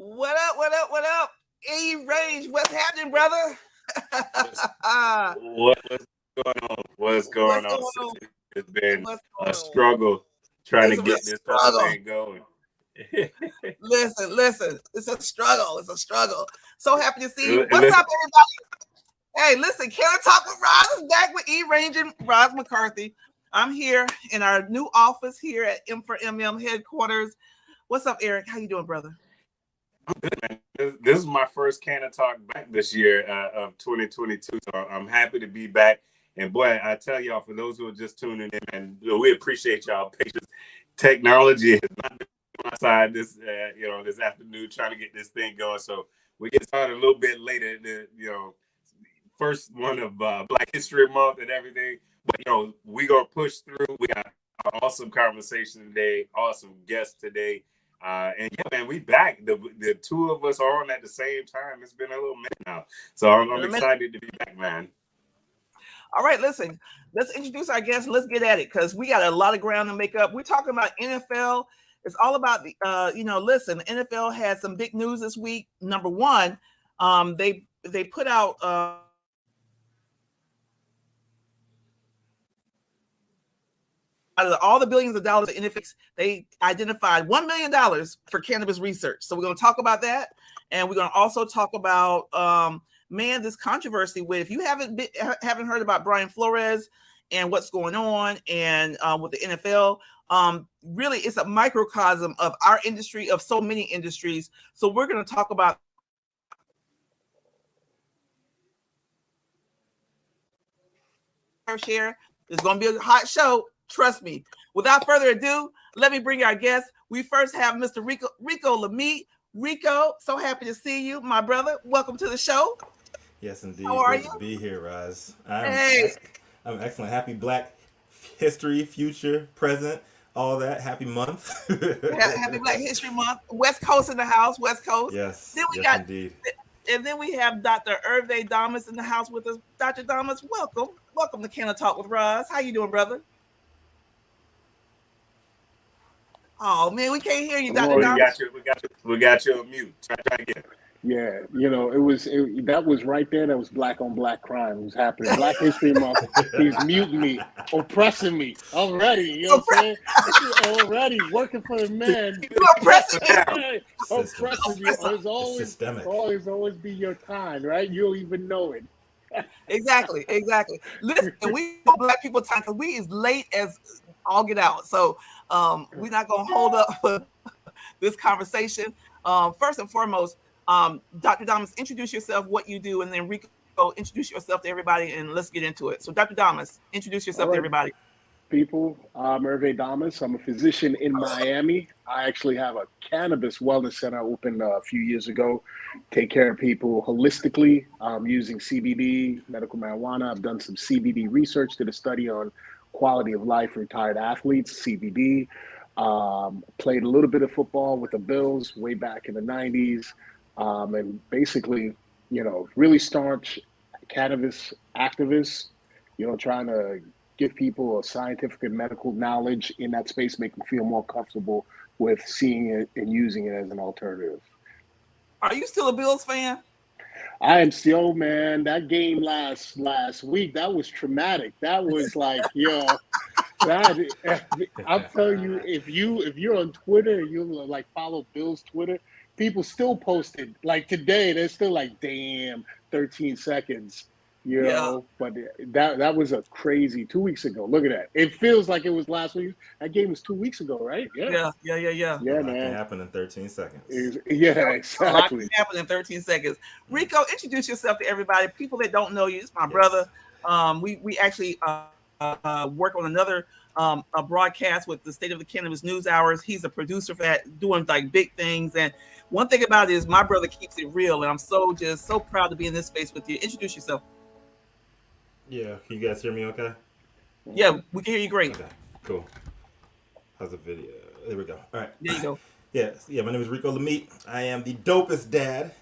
What up? What up? What up? E Range, what's happening, brother? What's going on? What's going What's on? going on? It's been What's a going on? struggle trying to It's a get this whole struggle. thing going. Listen. It's a struggle. It's a struggle. So happy to see you. And What's listen, up, everybody? Hey, listen, Can I Talk with Roz is back with E Range and Roz McCarthy. I'm here in our new office here at M4MM headquarters. What's up, Eric? How you doing, brother? I'm good, man. This is my first Can of Talk back this year of 2022. So I'm happy to be back. And boy, I tell y'all, for those who are just tuning in, and we appreciate y'all patience. Technology has not been on my side this afternoon trying to get this thing going. So we get started a little bit later. First one of Black History Month and everything. But we gonna push through. We got an awesome conversation today, awesome guests today. And yeah, man, we back. The two of us are on at the same time. It's been a little minute now. So I'm excited to be back, man. All right, listen, let's introduce our guests. Let's get at it because we got a lot of ground to make up. We're talking about NFL. It's all about the, listen, the NFL had some big news this week. Number one, they put out out of all the billions of dollars in NFL, they identified $1 million for Cannabis Research. So we're going to talk about that. And we're going to also talk about, this controversy with, if you haven't heard about Brian Flores and what's going on and with the NFL, really it's a microcosm of our industry, of so many industries. So we're going to talk about share. It's going to be a hot show. Trust me. Without further ado, let me bring our guest. We first have Mr. Rico Lamite. Rico, so happy to see you, my brother. Welcome to the show. Yes, indeed. How are Good you? to be here, Roz. Hey. I'm excellent. Happy Black History, future, present, all that. Happy month. Happy Black History Month. West Coast in the house. West Coast. Yes. Then we indeed. And then we have Dr. Hervé Damas in the house with us. Dr. Damas, welcome. Welcome to Can I Talk with Roz. How you doing, brother? Oh man, we can't hear you, Dr. Damas. We got you on mute. Try again. Yeah, that was right there. That was black on black crime was happening. Black History Month. He's muting me, oppressing me already. You know what I'm saying? Already working for the man. You're oppressing me. Oppressing you. It's always be your time, right? You don't even know it. Exactly. Listen, we Black people time because we is late as all get out. So we're not gonna hold up for this conversation. First and foremost, Dr. Damas, introduce yourself, what you do, and then Rico, introduce yourself to everybody, and let's get into it. So, Dr. Damas, introduce yourself to everybody. People, I'm Hervé Damas. I'm a physician in Miami. I actually have a cannabis wellness center opened a few years ago. Take care of people holistically using CBD, medical marijuana. I've done some CBD research, did a study on quality of life for retired athletes, CBD. Played a little bit of football with the Bills way back in the 90s. And basically, really staunch cannabis activists, trying to give people a scientific and medical knowledge in that space, make them feel more comfortable with seeing it and using it as an alternative. Are you still a Bills fan? I am still, man. That game last week, that was traumatic. That was like, I'll tell you, if you're on Twitter, you like follow Bill's Twitter, people still posted like today. They're still like, damn, 13 seconds, But that was a crazy 2 weeks ago. Look at that. It feels like it was last week. That game was 2 weeks ago, right? Yeah. Yeah, man. Can happen in 13 seconds. Exactly. A lot can happen in 13 seconds. Rico, introduce yourself to everybody. People that don't know you, it's my brother. We actually work on another a broadcast with the State of the Cannabis News Hours. He's a producer for that, doing like big things. And one thing about it is my brother keeps it real, and I'm so proud to be in this space with you. Introduce yourself. Yeah, can you guys hear me okay? Yeah, we can hear you great. Okay, cool. How's the video? There we go. All right. There you go. Yeah, my name is Rico Lamite. I am the dopest dad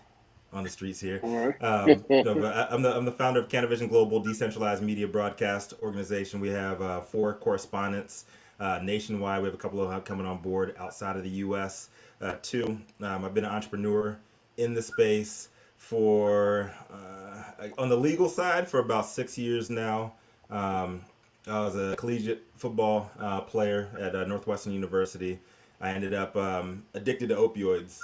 on the streets here. But I'm the founder of Canavision Global, decentralized media broadcast organization. We have 4 correspondents nationwide. We have a couple of coming on board outside of the U.S. Too. I've been an entrepreneur in the space for on the legal side for about 6 years now. I was a collegiate football player at Northwestern University. I ended up addicted to opioids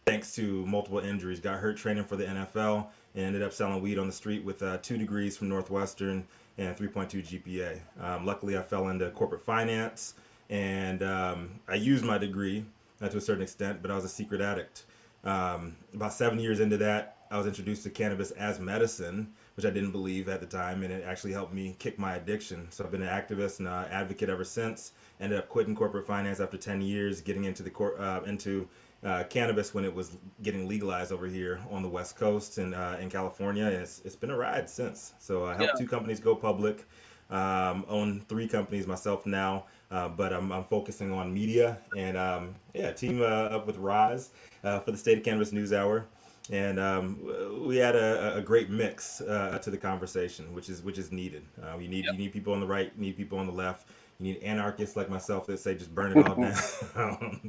thanks to multiple injuries. Got hurt training for the NFL and ended up selling weed on the street with 2 degrees from Northwestern and 3.2 GPA. Luckily, I fell into corporate finance and I used my degree to a certain extent, but I was a secret addict. About 7 years into that, I was introduced to cannabis as medicine, which I didn't believe at the time, and it actually helped me kick my addiction. So I've been an activist and advocate ever since. Ended up quitting corporate finance after 10 years, getting into cannabis when it was getting legalized over here on the West Coast and in California. And it's been a ride since. So I helped 2 companies go public, own 3 companies myself now, but I'm focusing on media and team up with Roz for the State of Cannabis News Hour. And we had a great mix to the conversation, which is needed. You need people on the right, you need people on the left. You need anarchists like myself that say just burn it all down.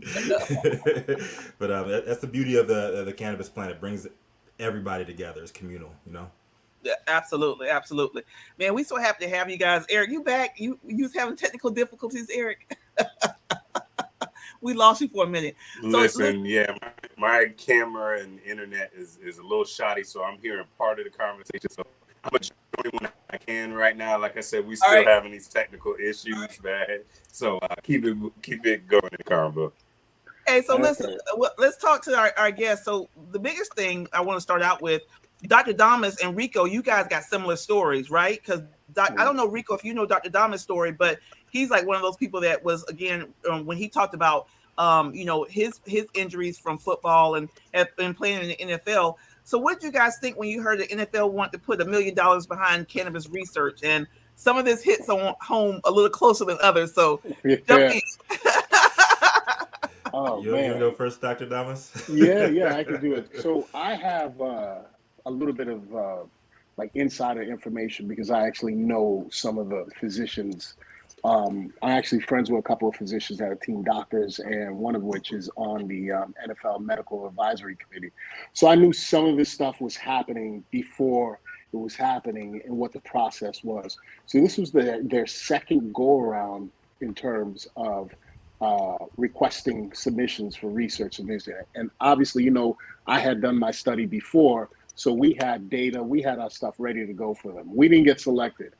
But that's the beauty of the cannabis plant. It brings everybody together. It's communal, you know. Yeah, absolutely, absolutely, man. We so happy to have you guys. Eric, you back? You was having technical difficulties, Eric. We lost you for a minute. Listen, my camera and internet is a little shoddy, so I'm hearing part of the conversation. So I'm gonna join when I can right now. Like I said, we still having these technical issues, man. So keep it going in the convo. Hey, so listen, let's talk to our guests. So the biggest thing I want to start out with, Dr. Damas and Rico, you guys got similar stories, right? Because I don't know, Rico, if you know Dr. Damas' story, but he's like one of those people that was, again, when he talked about, his injuries from football and playing in the NFL. So what did you guys think when you heard the NFL wanted to put $1 million behind cannabis research? And some of this hits home a little closer than others. So jump in. Oh, you want to go first, Dr. Damas? Yeah, I can do it. So I have a little bit of like insider information because I actually know some of the physicians. I'm actually friends with a couple of physicians that are team doctors, and one of which is on the NFL Medical Advisory Committee. So I knew some of this stuff was happening before it was happening and what the process was. So this was their second go around in terms of requesting submissions for research submissions. And obviously, I had done my study before, so we had data, we had our stuff ready to go for them. We didn't get selected.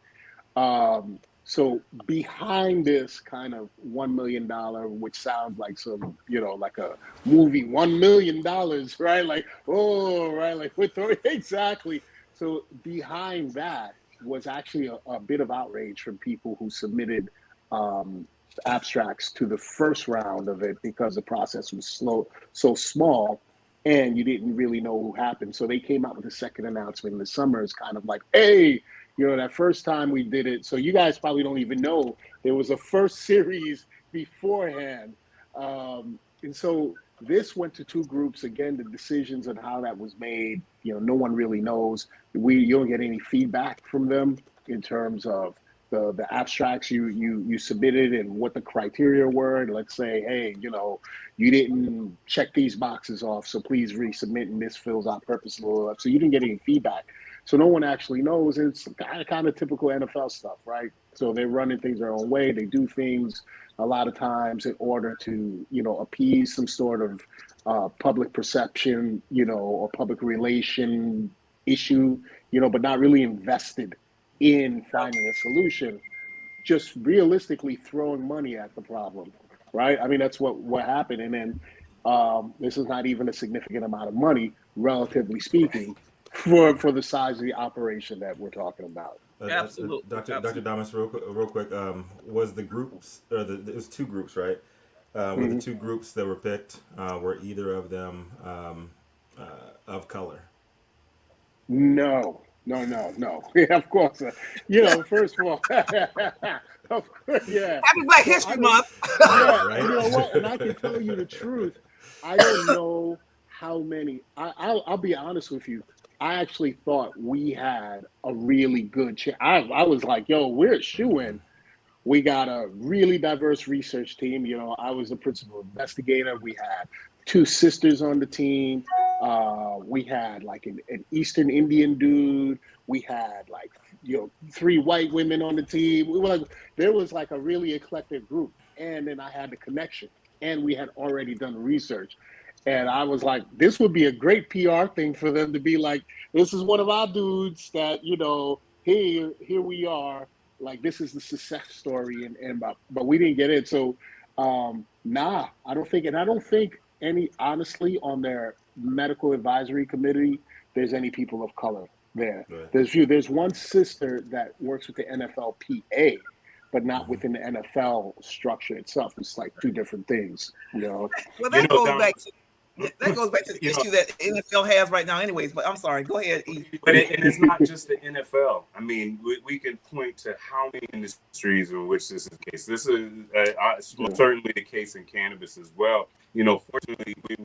So behind this kind of $1 million, which sounds like some, like a movie, $1 million, right? Like, like we're throwing, exactly. So behind that was actually a bit of outrage from people who submitted abstracts to the first round of it because the process was so small, and you didn't really know who happened. So they came out with a second announcement in the summer. It's kind of like, hey, that first time we did it. So you guys probably don't even know there was a first series beforehand. And so this went to 2 groups. Again, the decisions on how that was made, no one really knows. You don't get any feedback from them in terms of the abstracts you submitted and what the criteria were. Let's say, hey, you didn't check these boxes off, so please resubmit, and this fills out purposely. So you didn't get any feedback. So no one actually knows. It's kind of typical NFL stuff, right? So they're running things their own way. They do things a lot of times in order to, appease some sort of public perception, or public relation issue, but not really invested in finding a solution, just realistically throwing money at the problem, right? I mean, that's what happened. And then this is not even a significant amount of money, relatively speaking, for the size of the operation that we're talking about. Absolutely. Dr. Damas, real quick, was the groups, or there was 2 groups, right? Were the 2 groups that were picked, were either of them of color? No. Yeah, of course. First of all, of course, yeah. Happy Black History Month. Yeah, right? You know what? And I can tell you the truth. I don't know how many. I'll be honest with you. I actually thought we had a really good chance. I was like, yo, we're a shoo-in. We got a really diverse research team. You know, I was the principal investigator. We had two sisters on the team. We had like an Eastern Indian dude. We had like, you know, three white women on the team. We were like, there was like a really eclectic group. And then I had the connection, and we had already done the research. And I was like, this would be a great PR thing for them to be like, this is one of our dudes that, you know, here we are, like this is the success story, and but we didn't get it. So nah, I don't think, and I don't think any, honestly, on their medical advisory committee there's any people of color there. Right. There's one sister that works with the NFLPA, but not Mm-hmm. within the NFL structure itself. It's like two different things, you know. Well, that goes back to the you issue that the NFL has right now, anyways. But I'm sorry, go ahead. But and it's not just the NFL. I mean, we can point to how many industries in which this is the case. This is certainly the case in cannabis as well. You know, fortunately, we're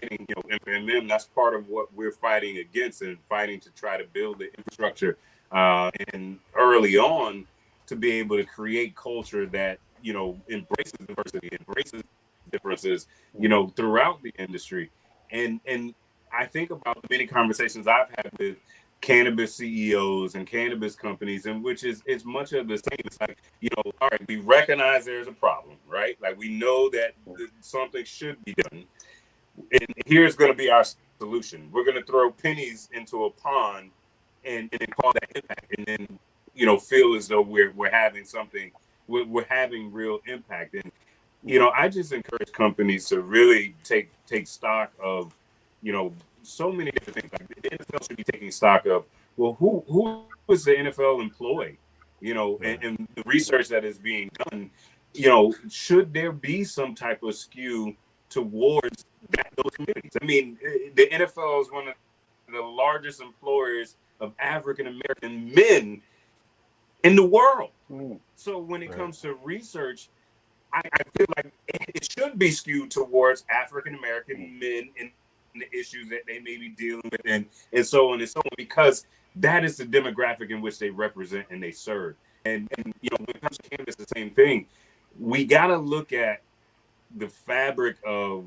fighting, you know, and then that's part of what we're fighting against, and fighting to try to build the infrastructure and early on to be able to create culture that, you know, embraces diversity, embraces differences, you know, throughout the industry. And I think about the many conversations I've had with cannabis CEOs and cannabis companies, in which is it's much of the same. It's like, you know, all right, we recognize there's a problem, right? Like we know that something should be done. And here's going to be our solution. We're going to throw pennies into a pond and call that impact. And then, you know, feel as though we're having something, we're having real impact. And, you know, I just encourage companies to really take stock of, you know, so many different things. Like the NFL should be taking stock of, well, who is the NFL employee? You know, and the research that is being done, you know, should there be some type of skew towards those communities? I mean, the NFL is one of the largest employers of African American men in the world. So when it comes to research, I feel like it should be skewed towards African American men and the issues that they may be dealing with, and so on and so on, because that is the demographic in which they represent and they serve. And you know, when it comes to cannabis, the same thing. We got to look at the fabric of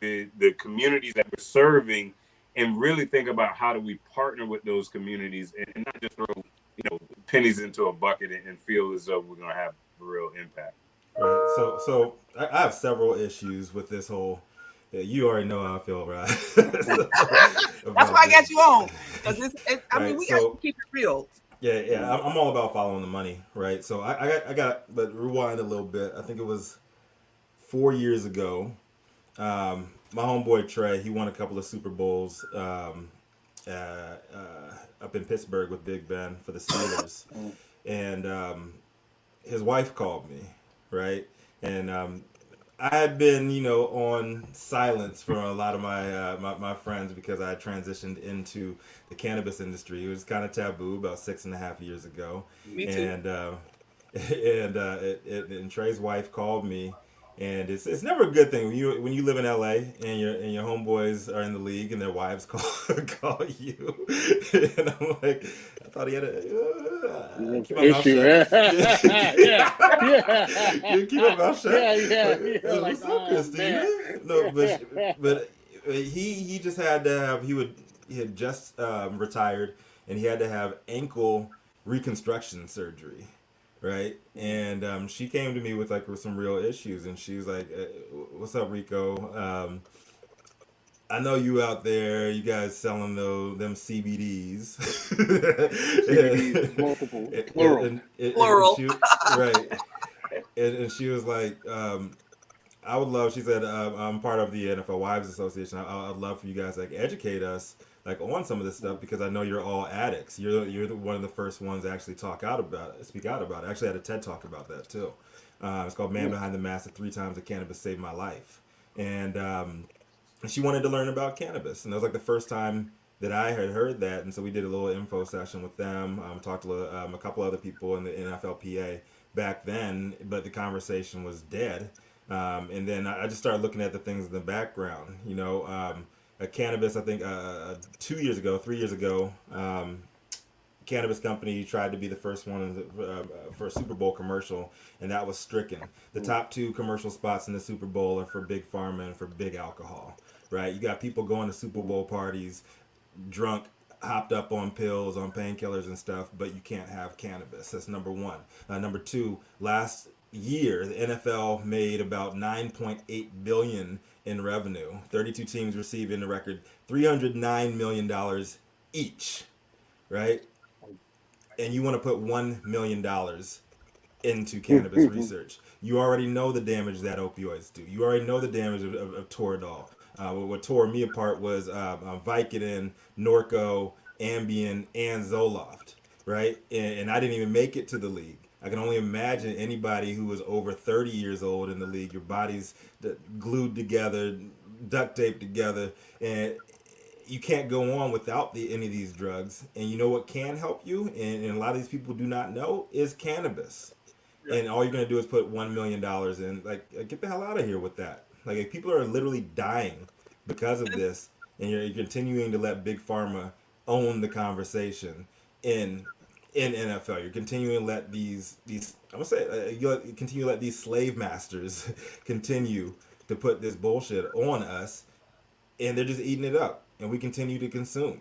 the communities that we're serving, and really think about how do we partner with those communities, and not just throw, you know, pennies into a bucket and feel as though we're going to have a real impact. Right. So I have several issues with this whole. You already know how I feel, right? That's why I got you on. I mean, we got to keep it real. Yeah. I'm all about following the money, right? So I got, but rewind a little bit. I think it was 4 years ago. My homeboy Trey, he won a couple of Super Bowls up in Pittsburgh with Big Ben for the Steelers, and his wife called me, right? And I had been, you know, on silence for a lot of my friends because I had transitioned into the cannabis industry. It was kind of taboo about 6.5 years ago. Me too. And Trey's wife called me, and it's never a good thing when you live in LA and your homeboys are in the league and their wives call you. And I'm like, I thought he had a keep my mouth shut. Keep my mouth shut. What's up, Christina? No, but he just had to have he had just retired, and he had to have ankle reconstruction surgery. Right, and she came to me with some real issues, and she was like, "What's up, Rico? I know you out there. You guys selling them CBDs, CBDs multiple, plural, plural, right?" And she was like, "I would love." She said, "I'm part of the NFL Wives Association. I'd love for you guys to educate us." On some of this stuff, because I know you're all addicts. You're one of the first ones to actually speak out about it. I actually had a TED talk about that too. It's called "Man Behind the Mask: 3 Times that Cannabis Saved My Life," and she wanted to learn about cannabis, and that was the first time that I had heard that. And so we did a little info session with them. Talked to a couple other people in the NFLPA back then, but the conversation was dead. And then I just started looking at the things in the background. You know. Cannabis, I think 3 years ago, cannabis company tried to be the first one for a Super Bowl commercial, and that was stricken. The top two commercial spots in the Super Bowl are for big pharma and for big alcohol, right? You got people going to Super Bowl parties, drunk, hopped up on pills, on painkillers and stuff, but you can't have cannabis. That's number one. Number two, last year the NFL made about 9.8 billion in revenue. 32 teams receiving a record $309 million each, right? And you want to put $1 million into cannabis research. You already know the damage that opioids do. You already know the damage of Toradol. What tore me apart was Vicodin, Norco, Ambien, and Zoloft, right? And I didn't even make it to the league. I can only imagine anybody who was over 30 years old in the league. Your body's glued together, duct taped together, and you can't go on without any of these drugs. And you know what can help you, and a lot of these people do not know, is cannabis. And all you're gonna do is put $1 million in. Like, get the hell out of here with that. Like, if people are literally dying because of this, and you're continuing to let big pharma own the conversation in NFL. You're continuing to let these I'm gonna say you continue to let these slave masters continue to put this bullshit on us, and they're just eating it up, and we continue to consume.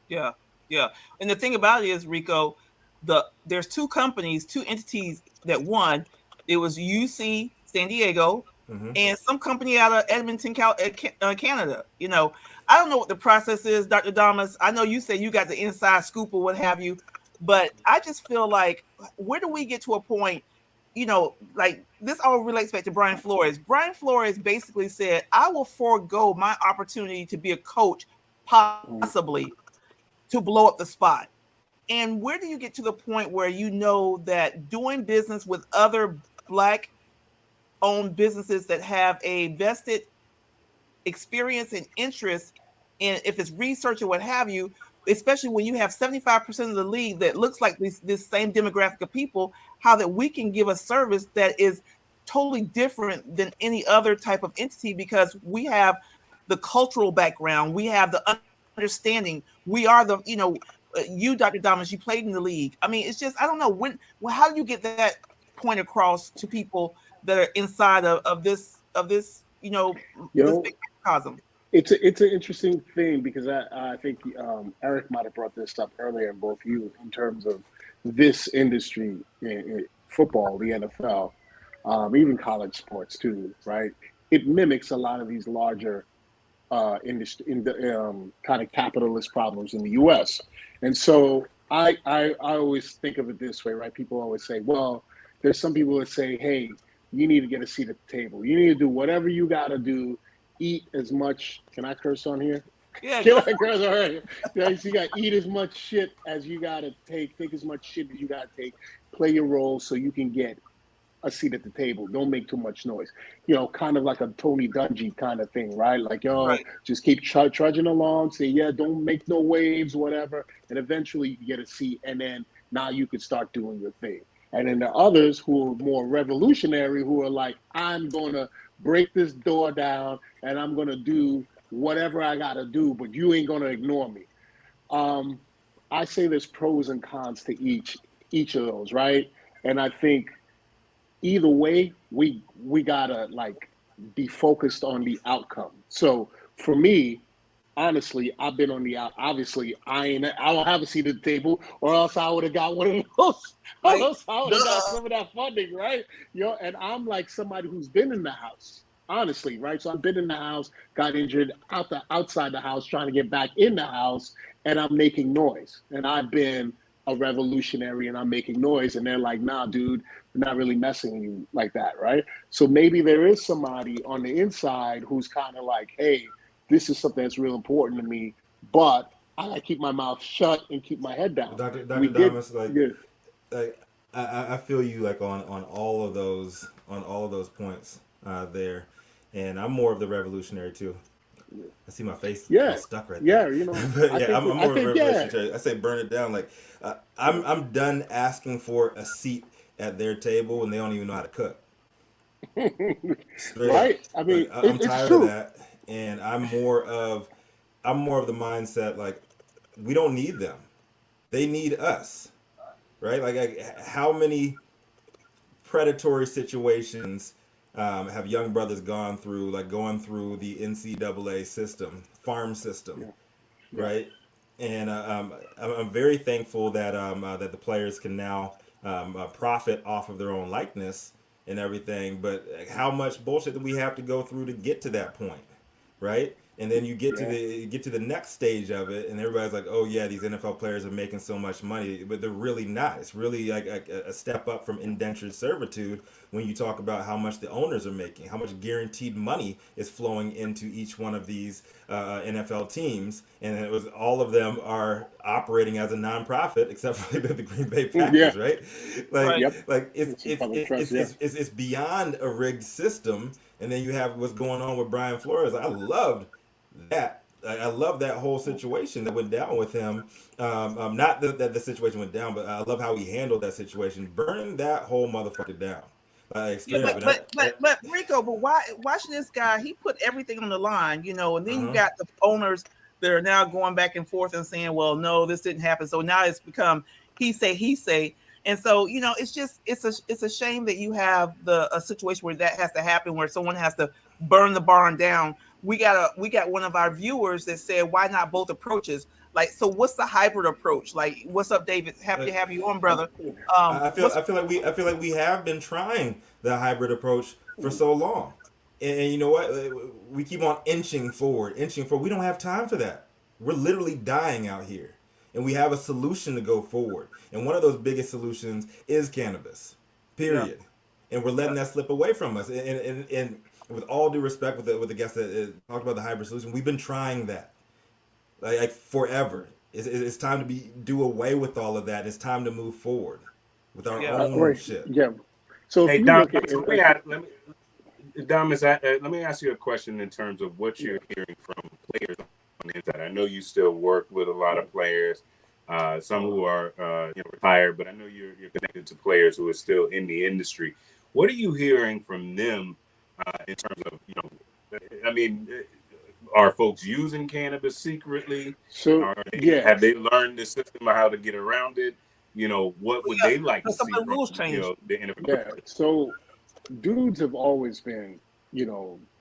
Yeah, yeah. And the thing about it is, Rico, there's two entities that won. It was UC San Diego and some company out of Edmonton, Canada. You know, I don't know what the process is, Dr. Damas. I know you say you got the inside scoop or what have you, but I just feel like, where do we get to a point? You know, like, this all relates back to Brian Flores. Brian Flores basically said, I will forego my opportunity to be a coach, possibly, to blow up the spot. And where do you get to the point where you know that doing business with other Black-owned businesses that have a vested experience and interest in, if it's research or what have you, especially when you have 75% of the league that looks like this same demographic of people, how that we can give a service that is totally different than any other type of entity, because we have the cultural background, we have the understanding, we are the, you, Dr. Damas, you played in the league. I mean, it's just, I don't know how do you get that point across to people that are inside of this, this big cosm? It's an interesting thing, because I think Eric might have brought this up earlier, and both you, in terms of this industry, in football, the NFL, even college sports too, right? It mimics a lot of these larger industry, in the kind of capitalist problems in the U.S. And so I always think of it this way, right? People always say, well, there's some people that say, hey, you need to get a seat at the table. You need to do whatever you got to do. Eat as much. Can I curse on here? Yeah. Can I curse on here? Yeah, you got to eat as much shit as you got to take as much shit as you got to take. Play your role so you can get a seat at the table. Don't make too much noise. Kind of like a Tony Dungy kind of thing, right? Like, right. Just keep trudging along. Say, yeah, don't make no waves, whatever. And eventually you get a seat, and then now you can start doing your thing. And then there are others who are more revolutionary, who are like, I'm going to break this door down, and I'm going to do whatever I got to do, but you ain't going to ignore me. I say there's pros and cons to each of those, right? And I think either way, we gotta be focused on the outcome. So for me, honestly, I've been on the out. Obviously, I don't have a seat at the table, or else I would have got one of those. Or else I would have got some of that funding, right? And I'm like somebody who's been in the house, honestly, right? So I've been in the house, got injured outside the house, trying to get back in the house, and I'm making noise. And I've been a revolutionary, and I'm making noise, and they're like, nah, dude, we're not really messing with you like that, right? So maybe there is somebody on the inside who's kind of like, hey, this is something that's real important to me, but I gotta keep my mouth shut and keep my head down. Dr. Damas, I feel you on all of those points there, and I'm more of the revolutionary too. I see my face all stuck right there. I'm more of a revolutionary. I say burn it down. I'm done asking for a seat at their table when they don't even know how to cook. Right? I mean, I'm tired of that, and I'm more of the mindset we don't need them. They need us, right? Like how many predatory situations have young brothers gone through, like going through the NCAA system, farm system, Yeah. Yeah. right? And I'm very thankful that that the players can now profit off of their own likeness and everything. But how much bullshit do we have to go through to get to that point, right? And then you get to the next stage of it, and everybody's like, "Oh yeah, these NFL players are making so much money," but they're really not. It's really like a step up from indentured servitude when you talk about how much the owners are making, how much guaranteed money is flowing into each one of these NFL teams, and it was all of them are operating as a nonprofit, except for the Green Bay Packers, right? Like, Yep. like it's It's beyond a rigged system. And then you have what's going on with Brian Flores. I loved that. I love that whole situation that went down with him. Not that the situation went down, but I love how he handled that situation, burning that whole motherfucker down. But Rico, but why should this guy? He put everything on the line, you know, and then you got the owners that are now going back and forth and saying, "Well, no, this didn't happen." So now it's become he say. And so, you know, it's a shame that you have a situation where that has to happen, where someone has to burn the barn down. We got one of our viewers that said, "Why not both approaches?" Like, so what's the hybrid approach? Like, what's up, David? Happy to have you on, brother. I feel like we have been trying the hybrid approach for so long, and you know what? We keep on inching forward. We don't have time for that. We're literally dying out here. And we have a solution to go forward. And one of those biggest solutions is cannabis, period. Yeah. And we're letting that slip away from us. And with all due respect with the guests that talked about the hybrid solution, we've been trying that like forever. It's time to do away with all of that. It's time to move forward with our own shit. Yeah. So hey, Dom, let me ask you a question in terms of what you're hearing from players on the inside. I know you still work with a lot of players, some who are retired, but I know you're connected to players who are still in the industry. What are you hearing from them in terms of, I mean, are folks using cannabis secretly? So have they learned the system of how to get around it? What would they like to see from the NFL? Yeah. So dudes have always been,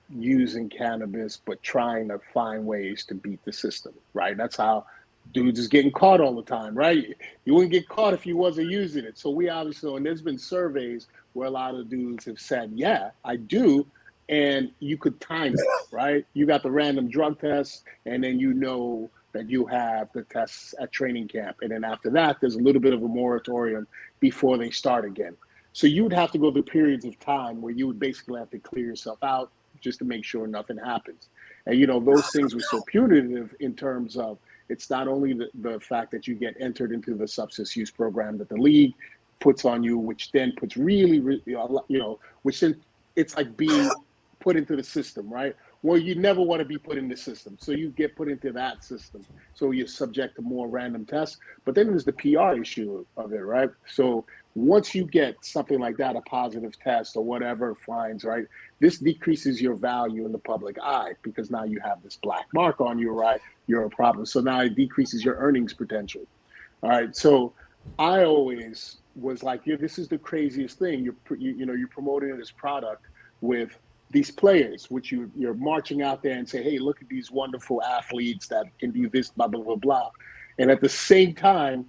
using cannabis, but trying to find ways to beat the system, right? That's how dudes is getting caught all the time, right? You wouldn't get caught if you wasn't using it. So we obviously, and there's been surveys where a lot of dudes have said, yeah, I do. And you could time it, right? You got the random drug tests, and then you know that you have the tests at training camp. And then after that, there's a little bit of a moratorium before they start again. So you would have to go through periods of time where you would basically have to clear yourself out just to make sure nothing happens. And, those things were so punitive in terms of it's not only the fact that you get entered into the substance use program that the league puts on you, which then puts which then it's like being put into the system, right? Well, you never want to be put in the system. So you get put into that system. So you're subject to more random tests. But then there's the PR issue of it, right? So once you get something like that, a positive test or whatever finds, right? This decreases your value in the public eye because now you have this black mark on you, right? You're a problem. So now it decreases your earnings potential. All right. So I always was like, this is the craziest thing. You're promoting this product with these players, which you're marching out there and say, hey, look at these wonderful athletes that can do this, blah, blah, blah, blah. And at the same time,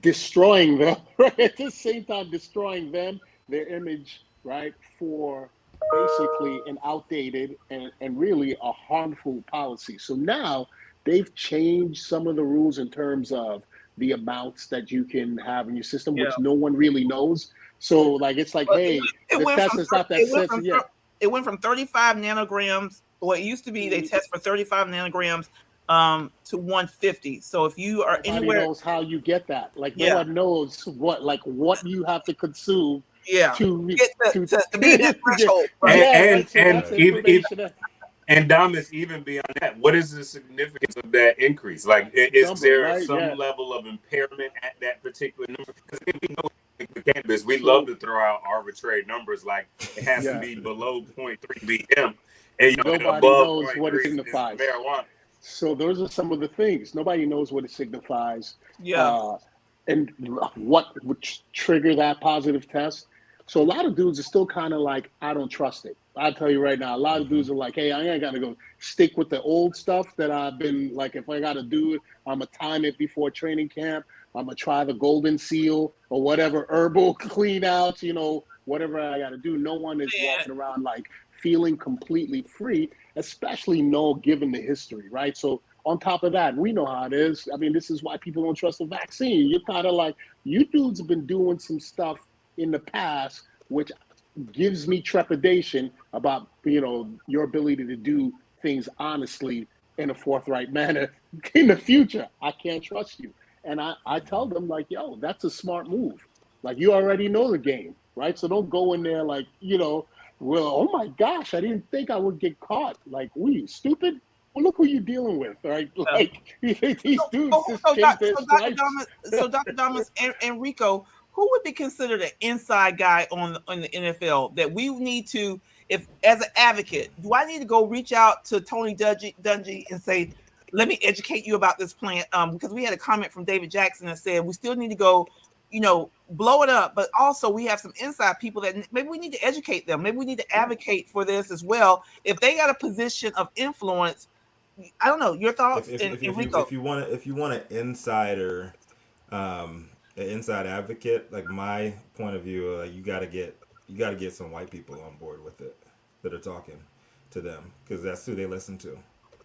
destroying them, right? At the same time, destroying them, their image, right? For basically an outdated and really a harmful policy. So now they've changed some of the rules in terms of the amounts that you can have in your system, which no one really knows. So it's like, hey, the test is not that sensitive. Yeah. It went from 35 nanograms. Well, it used to be they test for 35 nanograms to 150. So if you are anywhere, knows how you get that. No one knows what you have to consume. To be that threshold. And Damas, even beyond that, what is the significance of that increase? Is there some level of impairment at that particular number? Because we know with cannabis, we love to throw out arbitrary numbers like it has to be below 0.3 BM, and nobody knows what it signifies. Marijuana. So those are some of the things. Nobody knows what it signifies, Yeah. and what would trigger that positive test. So a lot of dudes are still kind of like, I don't trust it. I'll tell you right now, a lot of dudes are like, hey, I ain't got to go stick with the old stuff that I've been like, if I got to do it, I'm going to time it before training camp. I'm going to try the golden seal or whatever herbal clean outs, whatever I got to do. No one is walking around like feeling completely free, especially given the history, right? So on top of that, we know how it is. I mean, this is why people don't trust the vaccine. You're kind of like, you dudes have been doing some stuff in the past, which gives me trepidation about, your ability to do things honestly in a forthright manner in the future. I can't trust you. And I tell them like, yo, that's a smart move. Like, you already know the game, right? So don't go in there like, well, oh my gosh, I didn't think I would get caught. Like, you stupid? Well, look who you're dealing with, right? Like, these dudes just changed their stripes. Dr. Damas and Rico, who would be considered an inside guy on the NFL that we need to, if as an advocate, do I need to go reach out to Tony Dungy and say, let me educate you about this plan? Because we had a comment from David Jackson that said we still need to go, blow it up, but also we have some inside people that maybe we need to educate them. Maybe we need to advocate for this as well. If they got a position of influence, I don't know your thoughts. If you want an insider, an inside advocate, like my point of view, you got to get some white people on board with it that are talking to them, because that's who they listen to.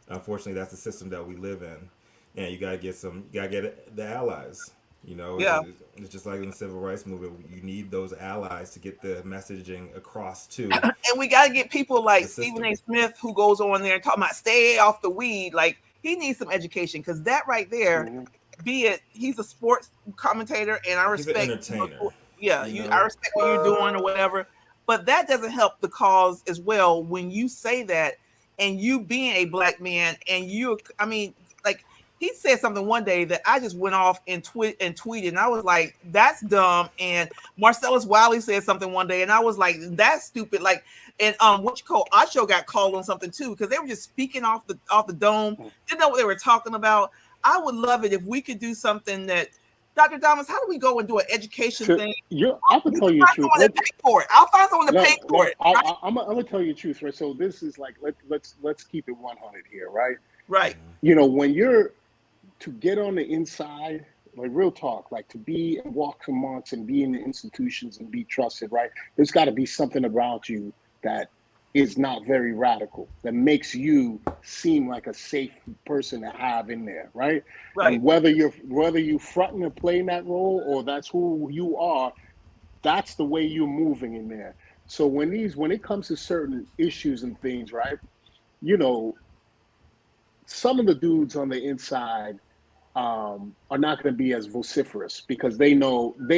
Unfortunately, that's the system that we live in, and you got to get the allies. Yeah. It's just like in the civil rights movement. You need those allies to get the messaging across to. And we got to get people like Stephen A. Smith, who goes on there and talking about stay off the weed. Like, he needs some education, because that right there, be it he's a sports commentator, and I respect. He's an entertainer. I respect what you're doing or whatever, but that doesn't help the cause as well when you say that, and you being a black man, and he said something one day that I just went off and tweeted, and I was like, that's dumb. And Marcellus Wiley said something one day, and I was like, that's stupid. Like, and our show got called on something too, because they were just speaking off the dome, didn't know what they were talking about. I would love it if we could do something that, Dr. Damas, how do we go and do an education thing? I can tell you the truth. I'll find someone to pay for it. I'm gonna tell you the truth, right? So this is like, let's keep it 100 here, right? Right. When you're to get on the inside, like real talk, like to be and walk amongst and be in the institutions and be trusted, right? There's got to be something about you that is not very radical, that makes you seem like a safe person to have in there, right? Right. And whether you fronting and playing that role, or that's who you are, that's the way you're moving in there. So when it comes to certain issues and things, right? Some of the dudes on the inside are not going to be as vociferous, because they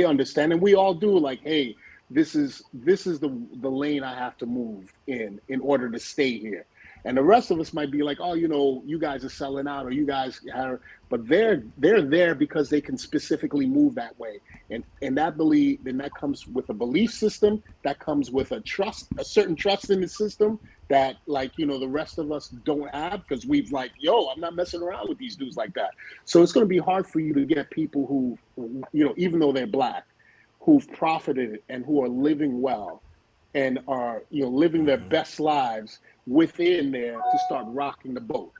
understand, and we all do, like, hey, this is the lane I have to move in order to stay here. And the rest of us might be like, oh, you guys are selling out, or you guys are, but they're there because they can specifically move that way. And that comes with a belief system, that comes with a certain trust in the system that, like, the rest of us don't have, because we've like, I'm not messing around with these dudes like that. So it's going to be hard for you to get people who, even though they're black, who've profited and who are living well and are, living their best lives within there, to start rocking the boat,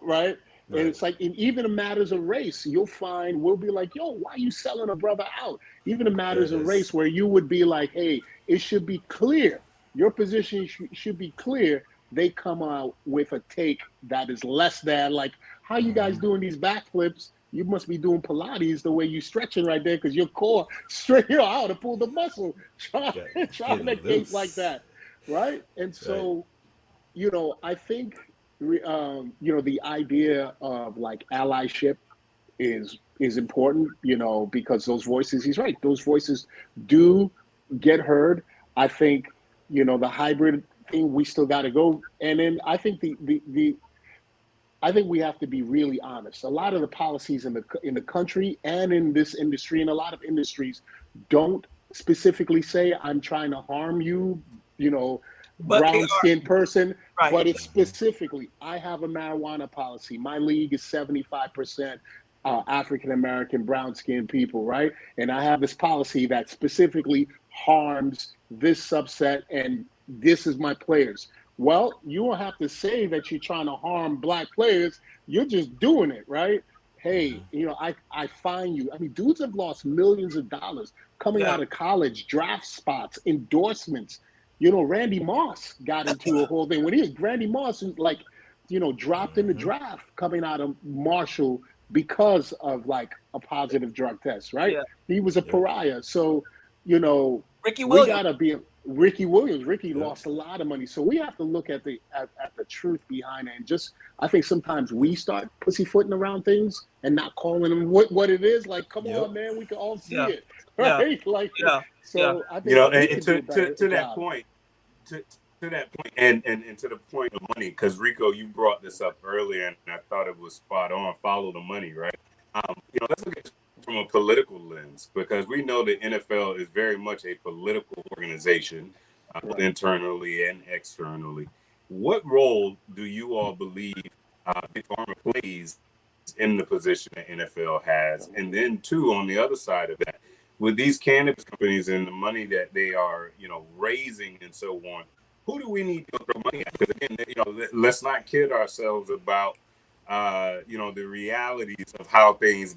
right? And it's like, even in matters of race, you'll find we'll be like, yo, why are you selling a brother out? Even in matters of race, where you would be like, hey, it should be clear. Your position should be clear. They come out with a take that is less than, like, how you guys doing these backflips? You must be doing Pilates the way you stretching right there, because your core straight out to pull the muscle, trying to cape like that, right? And so, I think, the idea of like allyship is important, because those voices, he's right, those voices do get heard. I think, the hybrid thing, we still got to go. And then I think I think we have to be really honest. A lot of the policies in the country and in this industry, and a lot of industries, don't specifically say, I'm trying to harm you, brown skinned person. Right. But it's specifically, I have a marijuana policy. My league is 75% African American, brown skinned people, right? And I have this policy that specifically harms this subset, and this is my players. Well, you don't have to say that you're trying to harm black players. You're just doing it, right? Hey, I fine you. I mean, dudes have lost millions of dollars coming Yeah. out of college, draft spots, endorsements. Randy Moss got into a whole thing when Randy Moss, like, dropped in the draft coming out of Marshall because of like a positive drug test, right? Yeah. He was a pariah. So, Ricky we Williams. gotta be Ricky Williams. Ricky lost a lot of money. So we have to look at the truth behind it. And just, I think sometimes we start pussyfooting around things and not calling them what it is. Like, come on, man, we can all see it. Right? Like, so I think and to that point, to that point, and to the point of money, because Rico, you brought this up earlier, and I thought it was spot on. Follow the money, right? Let's look at it from a political lens, because we know the NFL is very much a political organization, internally and externally. What role do you all believe Big Pharma plays in the position that NFL has? And then, two, on the other side of that, with these cannabis companies and the money that they are, raising and so on, who do we need to throw money at? Because again, let's not kid ourselves about, the realities of how things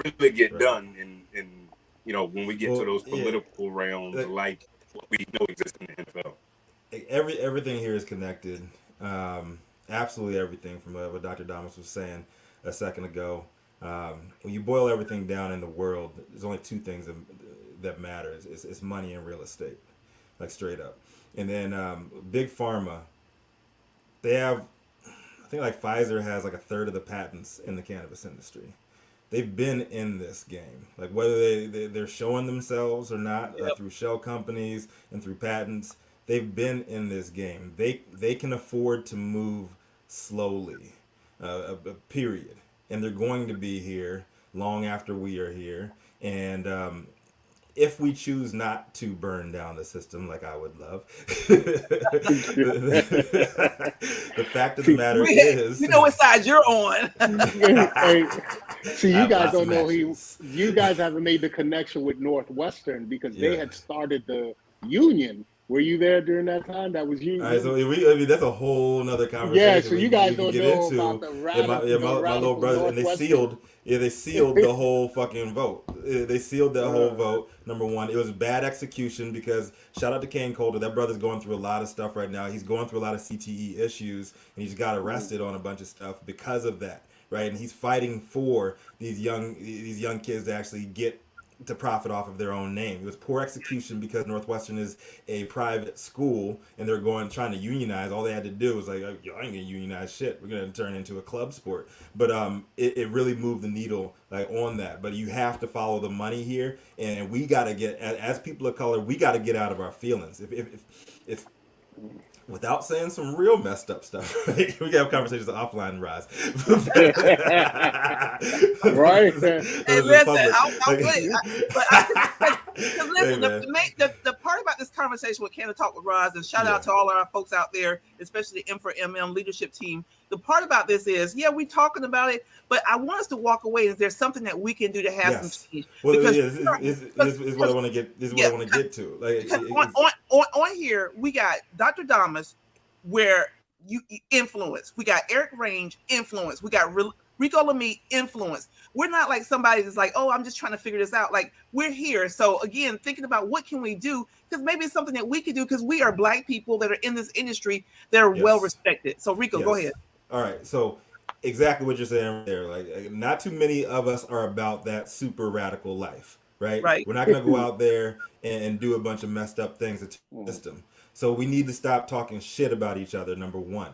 really get done in when we get to those political realms, like what we know exists in the NFL. Everything here is connected. Absolutely everything, from what Dr. Damas was saying a second ago. When you boil everything down in the world, there's only two things that matter. It's money and real estate, like straight up. And then Big Pharma, they have, I think like Pfizer has like a third of the patents in the cannabis industry. They've been in this game, like whether they're showing themselves or not, through shell companies and through patents. They've been in this game. They can afford to move slowly, period. And they're going to be here long after we are here. And if we choose not to burn down the system, like I would love, the fact of the matter is, what side you're on. See, you guys don't know you guys haven't made the connection with Northwestern, because they had started the union. Were you there during that time? That was you. All right, so that's a whole nother conversation. Yeah, so you guys don't know about the radical. My little brother, and they sealed the whole fucking vote. They sealed that whole vote. Number one, it was bad execution, because shout out to Kane Coulter. That brother's going through a lot of stuff right now. He's going through a lot of CTE issues, and he's got arrested on a bunch of stuff because of that, right? And he's fighting for these young kids to actually get to profit off of their own name. It was poor execution, because Northwestern is a private school and they're trying to unionize. All they had to do was like, yo, I ain't gonna unionize shit. We're gonna turn it into a club sport. But it really moved the needle like on that. But you have to follow the money here, and we gotta get, as people of color, we gotta get out of our feelings. If without saying some real messed up stuff, right? We can have conversations offline, Roz. Right. Hey, listen, the part about this conversation with Canada Talk with Roz, and shout out to all our folks out there, especially the M4MM leadership team. The part about this is, we talking about it, but I want us to walk away. Is there something that we can do to have some change? Well, this is what I want to get. This is what I want to get to. Like on here, we got Dr. Damas, where you influence. We got Eric Range, influence. We got Rico Lamy, influence. We're not like somebody that's like, oh, I'm just trying to figure this out. Like, we're here. So again, thinking about what can we do, because maybe it's something that we could do, because we are Black people that are in this industry that are well respected. So Rico, go ahead. All right. So exactly what you're saying there. Like, not too many of us are about that super radical life, right? Right. We're not going to go out there and do a bunch of messed up things to the system. So we need to stop talking shit about each other, number one.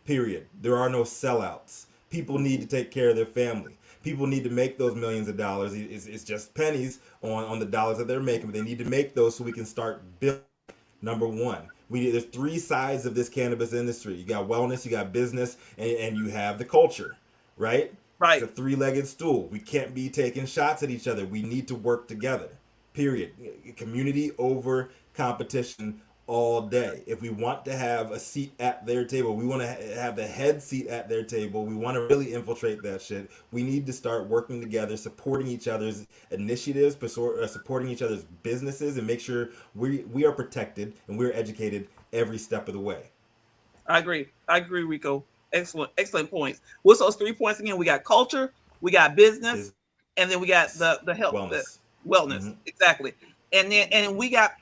Period. There are no sellouts. People need to take care of their family. People need to make those millions of dollars. It's just pennies on the dollars that they're making, but they need to make those so we can start building. Number one. There's three sides of this cannabis industry. You got wellness, you got business, and you have the culture, right? Right. It's a three-legged stool. We can't be taking shots at each other. We need to work together, period. Community over competition all day. If we want to have a seat at their table, we want to have the head seat at their table, we want to really infiltrate that shit, we need to start working together, supporting each other's initiatives, supporting each other's businesses, and make sure we are protected and we're educated every step of the way. I agree, Rico. Excellent points. What's those 3 points again? We got culture, we got business, and then we got the health, wellness. Mm-hmm. Exactly. And we got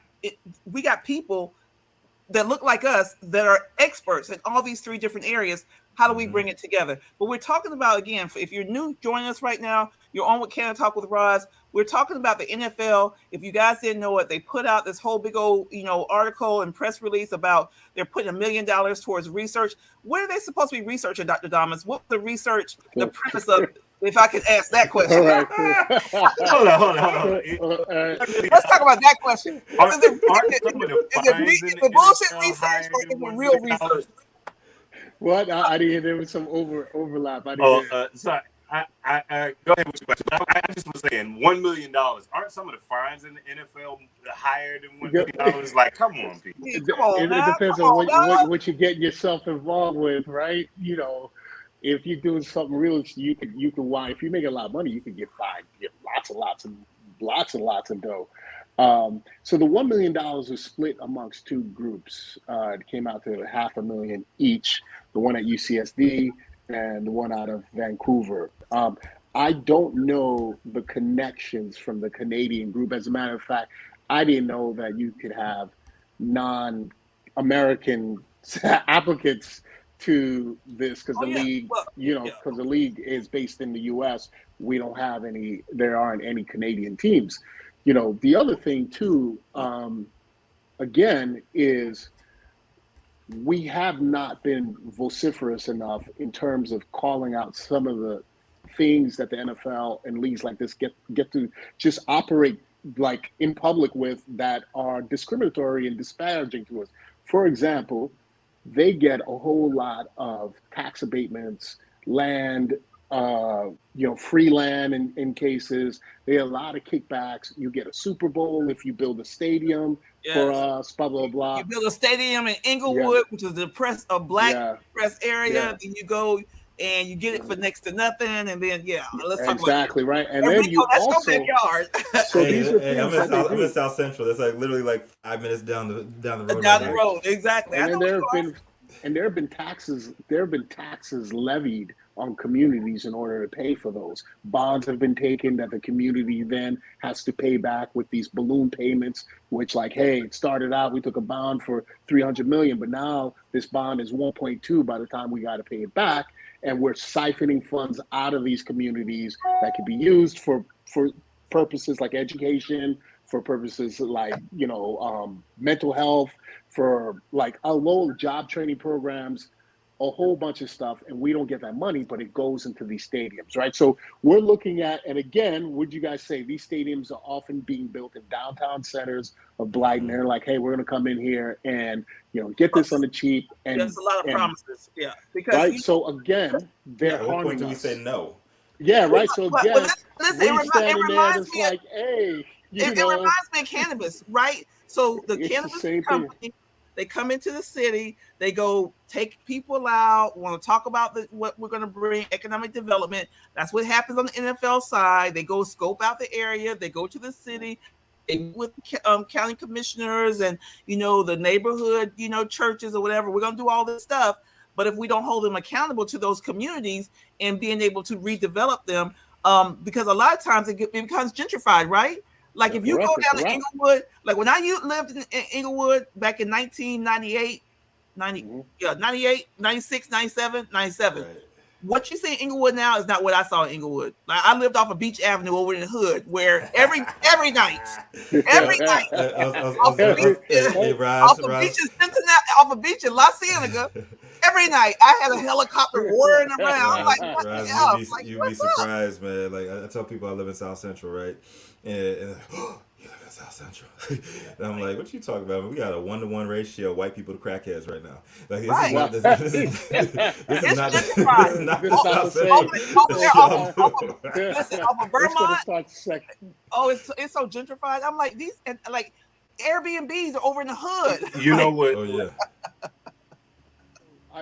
people that look like us that are experts in all these 3 different areas. How do we bring it together? But we're talking about, again, if you're new joining us right now, you're on with Canada Talk with Roz. We're talking about the NFL. If you guys didn't know it, they put out this whole big old, article and press release about they're putting $1 million towards research. What are they supposed to be researching, Dr. Damas? What's the research, the premise of, if I could ask that question? All right. Hold on. Let's talk about that question. Is it bullshit research or is it real research? What? I didn't hear there was some overlap. Sorry. I go ahead with your question. I just was saying $1 million. Aren't some of the fines in the NFL higher than $1 million? Like, come on, people. It depends on what you're getting yourself involved with, right? If you're doing something real, you can if you make a lot of money, you can get fined, get lots of dough. So the $1 million was split amongst 2 groups. It came out to $500,000 each. The one at UCSD and the one out of Vancouver. I don't know the connections from the Canadian group. As a matter of fact, I didn't know that you could have non-American applicants to this because league, because the league is based in the U.S. There aren't any Canadian teams. The other thing too, again, is we have not been vociferous enough in terms of calling out some of the things that the NFL and leagues like this get to just operate like in public with that are discriminatory and disparaging to us. For example, they get a whole lot of tax abatements, land, free land in cases. They have a lot of kickbacks. You get a Super Bowl if you build a stadium for us, blah, blah, blah. You build a stadium in Inglewood, which is a black press area. Then you go and you get it for next to nothing. And then, let's talk exactly, right. And then you also... So I'm in South Central. That's like literally like 5 minutes down the road. Down the road, exactly. And then there have been taxes levied on communities in order to pay for those. Bonds have been taken that the community then has to pay back with these balloon payments, which it started out, we took a bond for $300 million, but now this bond is 1.2 by the time we got to pay it back. And we're siphoning funds out of these communities that could be used for purposes like education, for purposes like, mental health, for like a low job training programs, a whole bunch of stuff, and we don't get that money, but it goes into these stadiums, right? So we're looking at, and again, would you guys say these stadiums are often being built in downtown centers of Blyden? They're like, hey, we're going to come in here and get this on the cheap. And there's a lot of promises, because right. So again, they're harming us. At what point do we say no? Yeah, right. So again, we're standing there, and it's like, hey, it reminds me of cannabis, right? So the cannabis company. They come into the city, they go take people out, want to talk about what we're going to bring, economic development. That's what happens on the NFL side. They go scope out the area, they go to the city, they meet with county commissioners and, the neighborhood, churches or whatever. We're going to do all this stuff. But if we don't hold them accountable to those communities and being able to redevelop them, because a lot of times it becomes gentrified, right? Like if you go down to Inglewood, like when I lived in Inglewood back in 1998, 98, 96, 97. Right. What you see in Inglewood now is not what I saw in Inglewood. Like I lived off of Beach Avenue over in the hood where every night, off of beach in La Cienega, every night I had a helicopter whirring around. You'd be surprised, man. Like I tell people I live in South Central, right? And you live in South Central. And I'm like, what you talking about? We got a 1-to-1 ratio of white people to crackheads right now. Like this is not South Central. Listen, off of Vermont. Oh, it's so gentrified. I'm like these, and like Airbnbs are over in the hood. You know what? Oh yeah.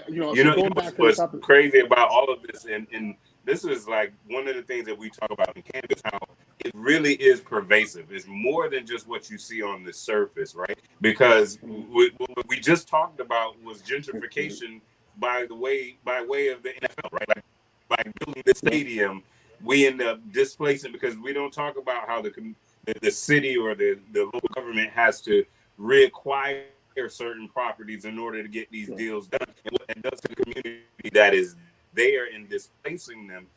So going back to the what's topic. crazy about all of this, and this is like one of the things that we talk about in cannabis, how it really is pervasive. It's more than just what you see on the surface, right? Because what we just talked about was gentrification by way of the NFL, right? Like by building the stadium, we end up displacing, because we don't talk about how the city or the local government has to reacquire certain properties in order to get these deals done, and what that does to the community that is there and displacing them.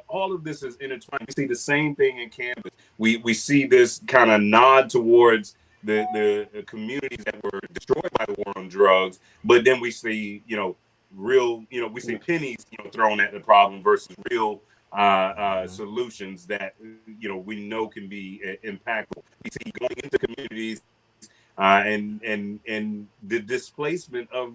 All of this is intertwined. We see the same thing in cannabis. We see this kind of nod towards the communities that were destroyed by the war on drugs, but then we see we see pennies thrown at the problem versus real solutions that we know can be impactful. We see going into communities and the displacement of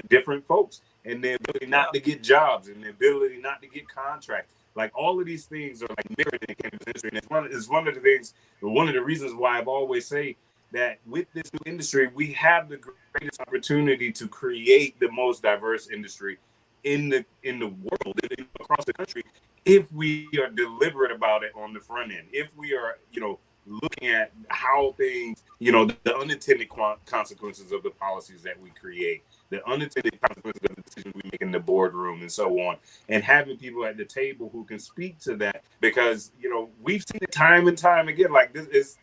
different folks, and the ability not to get jobs, and the ability not to get contracts. Like all of these things are like mirrored in the cannabis industry, and it's one of the things, one of the reasons why I've always say that with this new industry, we have the greatest opportunity to create the most diverse industry in the world, across the country, if we are deliberate about it on the front end. If we are, looking at how things, the unintended consequences of the policies that we create, the unintended consequences of the decisions we make in the boardroom, and so on, and having people at the table who can speak to that, because we've seen it time and time again. Like this is,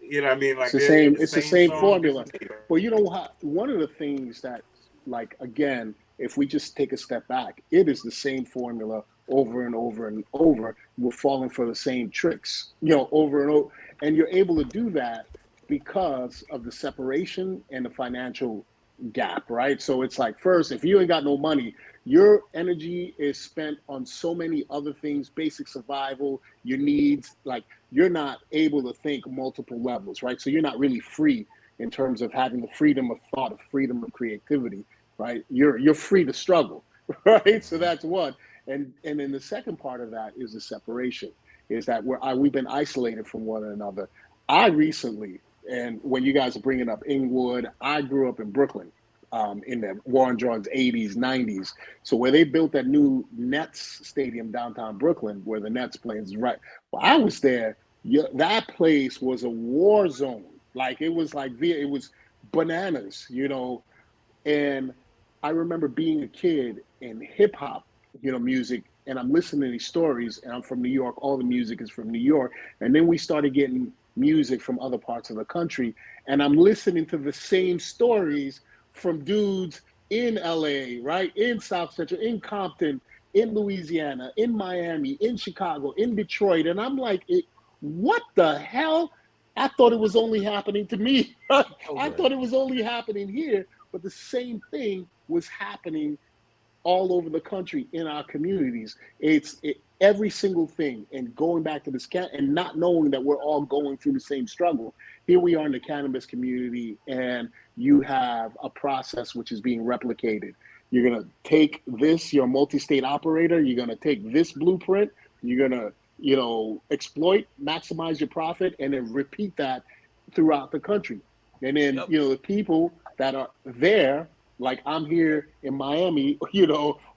like it's the same formula. Well, one of the things that, like, again, if we just take a step back, it is the same formula over and over and over. We're falling for the same tricks, over and over. And you're able to do that because of the separation and the financial gap, right? So it's like, first, if you ain't got no money, your energy is spent on so many other things, basic survival, your needs. Like, you're not able to think multiple levels, right? So you're not really free in terms of having the freedom of thought, of freedom of creativity, right? You're free to struggle, right? So that's one. And then the second part of that is the separation, is that we've been isolated from one another. I recently, and when you guys are bringing up Inglewood, I grew up in Brooklyn, in the war on drugs 80s, 90s. So where they built that new Nets stadium downtown Brooklyn, where the Nets plays, right? Well, I was there. That place was a war zone. Like, it was bananas, And I remember being a kid in hip hop, music, and I'm listening to these stories, and I'm from New York. All the music is from New York. And then we started getting music from other parts of the country, and I'm listening to the same stories from dudes in LA, right? In South Central, in Compton, in Louisiana, in Miami, in Chicago, in Detroit. And I'm like, what the hell? I thought it was only happening to me. I thought it was only happening here, but the same thing was happening all over the country in our communities. Every single thing. And going back to this and not knowing that we're all going through the same struggle. Here we are in the cannabis community, and you have a process which is being replicated. You're going to take this, you're a multi-state operator, you're going to take this blueprint, you're going to, exploit, maximize your profit, and then repeat that throughout the country. And then, the people that are there, like I'm here in Miami,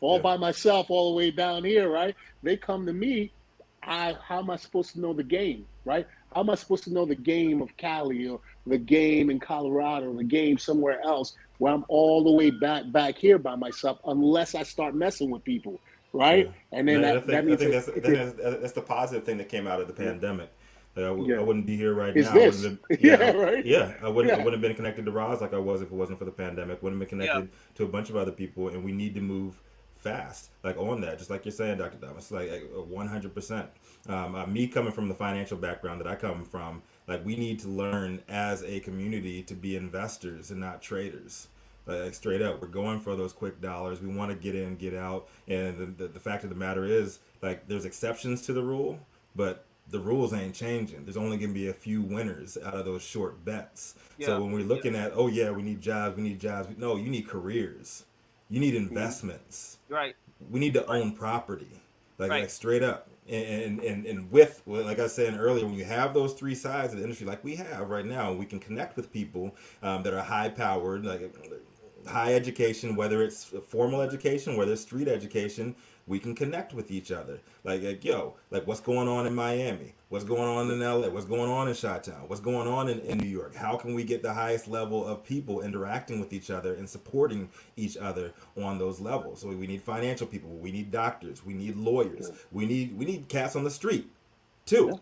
all by myself, all the way down here, right? They come to me. How am I supposed to know the game, right? How am I supposed to know the game of Cali, or the game in Colorado, or the game somewhere else, where I'm all the way back here by myself, unless I start messing with people, right? Yeah. And then I think that's the positive thing that came out of the pandemic. I wouldn't be here right now. Right? I wouldn't have been connected to Roz like I was if it wasn't for the pandemic. Wouldn't have been connected to a bunch of other people, and we need to move fast, like on that, just like you're saying, Dr. Damas, like 100%. Me coming from the financial background that I come from, like, we need to learn as a community to be investors and not traders. Like, straight up, we're going for those quick dollars. We want to get in, get out, and the fact of the matter is, like, there's exceptions to the rule, but the rules ain't changing. There's only going to be a few winners out of those short bets. So when we're looking at, we need jobs. No, you need careers. You need investments. Right. We need to own property. like straight up. And with, like I said earlier, when you have those three sides of the industry like we have right now, we can connect with people that are high powered, like high education, whether it's formal education, whether it's street education. We can connect with each other. Like yo, like what's going on in Miami? What's going on in LA? What's going on in Chi-Town? What's going on in New York? How can we get the highest level of people interacting with each other and supporting each other on those levels? So we need financial people. We need doctors. We need lawyers. We need cats on the street too. Yeah.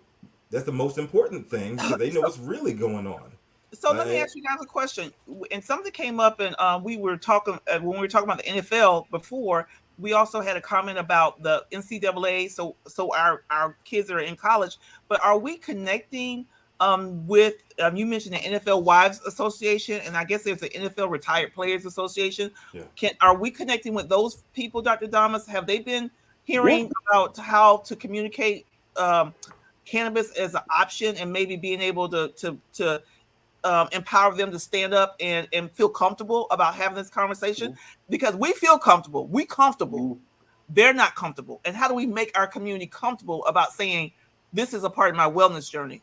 That's the most important thing because they know what's really going on. So let me ask you guys a question. And something came up, and we were talking when we were talking about the NFL before. We also had a comment about the NCAA. So our kids are in college, but are we connecting with? You mentioned the NFL Wives Association, and I guess there's the NFL Retired Players Association. Yeah. Are we connecting with those people, Dr. Damas? Have they been hearing about how to communicate cannabis as an option, and maybe being able to empower them to stand up and feel comfortable about having this conversation? Because we feel comfortable. We comfortable. They're not comfortable. And how do we make our community comfortable about saying, this is a part of my wellness journey?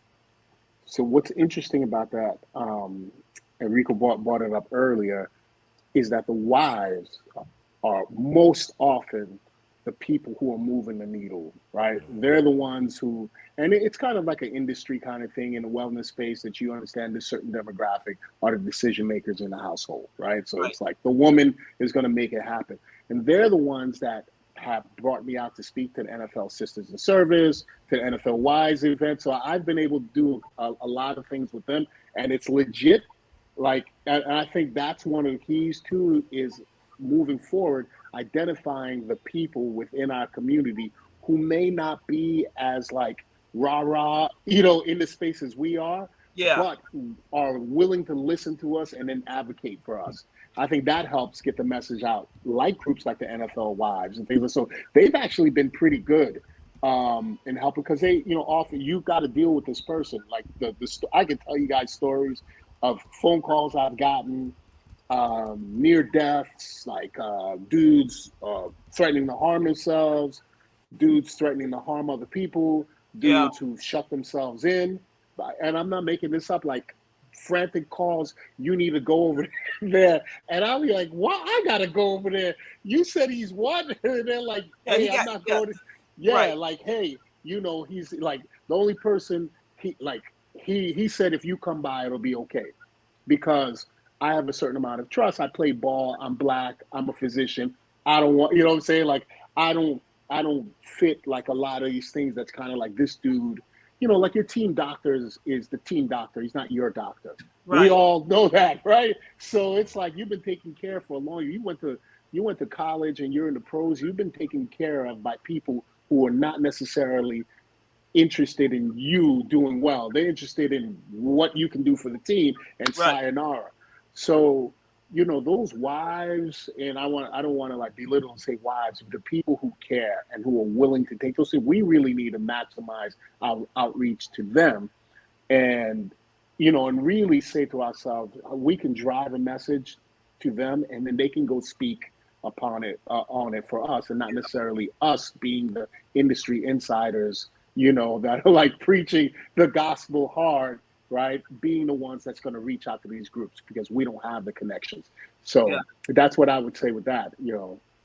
So what's interesting about that, Enrico brought it up earlier, is that the wives are most often the people who are moving the needle, right? They're the ones who, and it's kind of like an industry kind of thing in the wellness space that you understand a certain demographic are the decision makers in the household, right? So it's like the woman is going to make it happen. And they're the ones that have brought me out to speak to the NFL Sisters in Service, to the NFL Wives event. So I've been able to do a lot of things with them, and it's legit. Like, and I think that's one of the keys too, is moving forward, identifying the people within our community who may not be as like rah-rah, in the space as we are, but who are willing to listen to us and then advocate for us. I think that helps get the message out, like groups like the NFL Wives and things. So they've actually been pretty good in helping, because they, often you've got to deal with this person. Like I can tell you guys stories of phone calls I've gotten, near deaths, like dudes threatening to harm themselves, dudes threatening to harm other people, dudes who shut themselves in. And I'm not making this up, like frantic calls, you need to go over there. And I'll be like, what? I got to go over there. You said he's what? And they're like, hey, I'm not going to. Like, hey, he's like the only person, he said, if you come by, it'll be okay. Because I have a certain amount of trust. I play ball. I'm black. I'm a physician. I don't want, what I'm saying? Like, I don't fit like a lot of these things that's kind of like this dude, like your team doctor is the team doctor. He's not your doctor. Right. We all know that, right? So it's like you've been taken care of for a long time. You went to college and you're in the pros. You've been taken care of by people who are not necessarily interested in you doing well. They're interested in what you can do for the team and sayonara. So, those wives, and I don't want to like belittle and say wives, but the people who care and who are willing to take those things, we really need to maximize our outreach to them and, and really say to ourselves, we can drive a message to them and then they can go speak upon it, on it for us, and not necessarily us being the industry insiders, that are like preaching the gospel hard, right? Being the ones that's going to reach out to these groups because we don't have the connections. So that's what I would say with that, Well,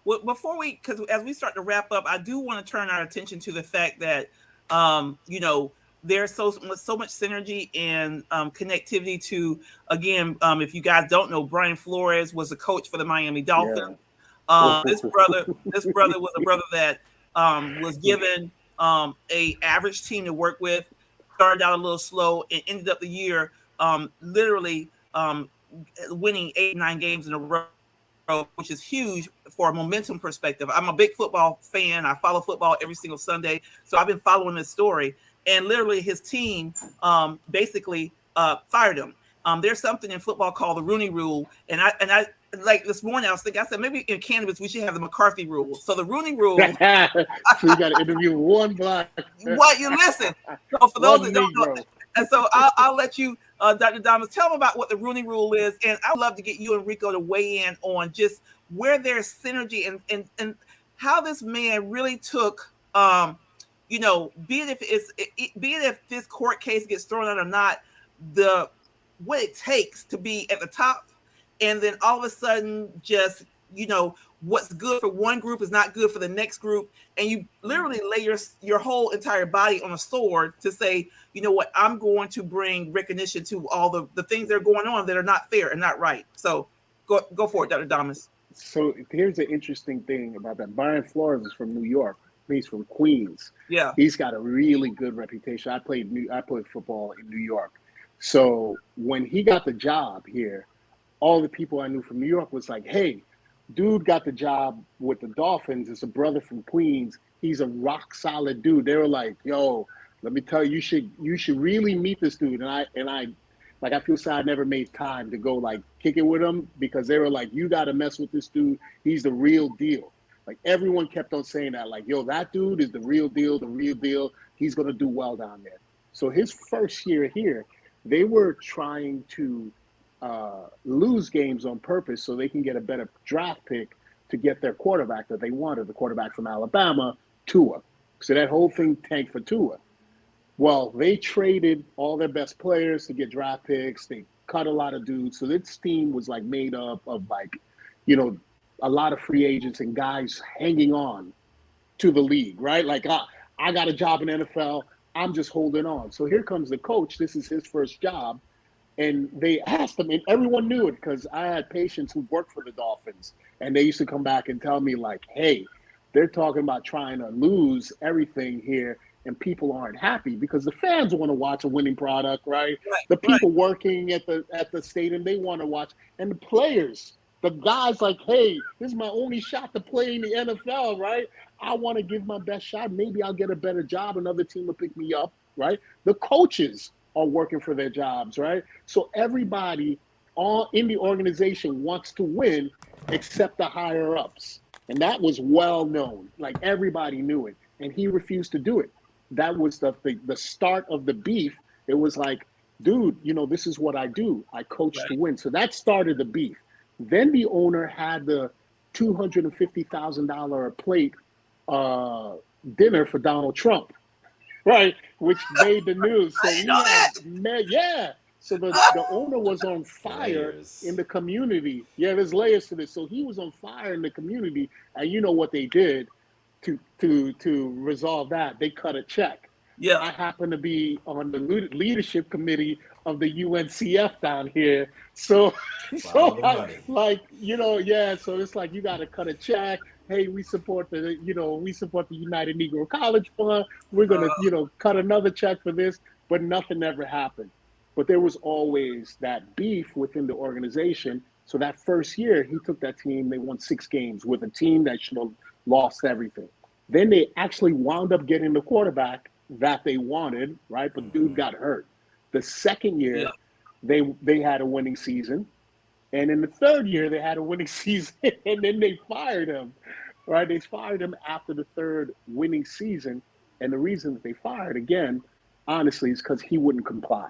because as we start to wrap up, I do want to turn our attention to the fact that, there's so much synergy and connectivity to, again, if you guys don't know, Brian Flores was a coach for the Miami Dolphins. This brother was a brother that was given a average team to work with, started out a little slow and ended up the year literally winning 8-9 games in a row, which is huge for a momentum perspective. I'm a big football fan. I follow football every single Sunday. So I've been following this story. And literally his team basically fired him. There's something in football called the Rooney Rule. And I like this morning, I said, maybe in cannabis, we should have the McCarthy Rule. So the Rooney Rule. So you got to interview one black. What you listen. So for those that don't know, and so I'll let you, Dr. Damas, tell them about what the Rooney Rule is. And I'd love to get you and Rico to weigh in on just where there's synergy and how this man really took, you know, be it if this court case gets thrown out or not, what it takes to be at the top, and then all of a sudden just, you know, what's good for one group is not good for the next group, and you literally lay your whole entire body on a sword to say, you know what, I'm going to bring recognition to all the things that are going on that are not fair and not right. So go for it, Dr. Damas. So here's the interesting thing about that. Brian Flores is from New York. He's from Queens. Yeah. He's got a really good reputation. I played football in New York. So when he got the job here, all the people I knew from New York was like, hey, dude got the job with the Dolphins. It's a brother from Queens. He's a rock solid dude. They were like, yo, let me tell you, you should really meet this dude. And I feel sad I never made time to go like kick it with him, because they were like, you got to mess with this dude. He's the real deal. Like everyone kept on saying that, like, yo, that dude is the real deal, the real deal. He's going to do well down there. So his first year here, they were trying to lose games on purpose so they can get a better draft pick to get their quarterback that they wanted, the quarterback from Alabama, Tua. So that whole thing tanked for Tua. Well, they traded all their best players to get draft picks. They cut a lot of dudes. So this team was like made up of like, you know, a lot of free agents and guys hanging on to the league, right? Like, I got a job in NFL. I'm just holding on. So here comes the coach. This is his first job. And they asked him, and everyone knew it because I had patients who worked for the Dolphins. And they used to come back and tell me like, hey, they're talking about trying to lose everything here. And people aren't happy because the fans want to watch a winning product, right? The people working at the stadium, they want to watch. And the players, the guys like, hey, this is my only shot to play in the NFL, right? I want to give my best shot. Maybe I'll get a better job. Another team will pick me up, right? The coaches are working for their jobs, right? So everybody in the organization wants to win except the higher ups. And that was well known. Like everybody knew it. And he refused to do it. That was the start of the beef. It was like, dude, you know, this is what I do. I coach to win. So that started the beef. Then the owner had the $250,000 a plate dinner for Donald Trump, right? Which made the news. So So the owner was on fire in the community. Yeah, there's layers to this. So he was on fire in the community, and you know what they did to resolve that? They cut a check. Yeah. I happen to be on the leadership committee of the UNCF down here. So like, you know, yeah, so it's like you got to cut a check. Hey, we support the United Negro College Fund. We're going to, you know, cut another check for this, but nothing ever happened. But there was always that beef within the organization. So that first year, he took that team, they won 6 games with a team that should have lost everything. Then they actually wound up getting the quarterback that they wanted, right? But dude got hurt. The second year, they had a winning season. And in the third year, they had a winning season. And then they fired him, right? They fired him after the third winning season. And the reason that they fired, again, honestly, is because he wouldn't comply,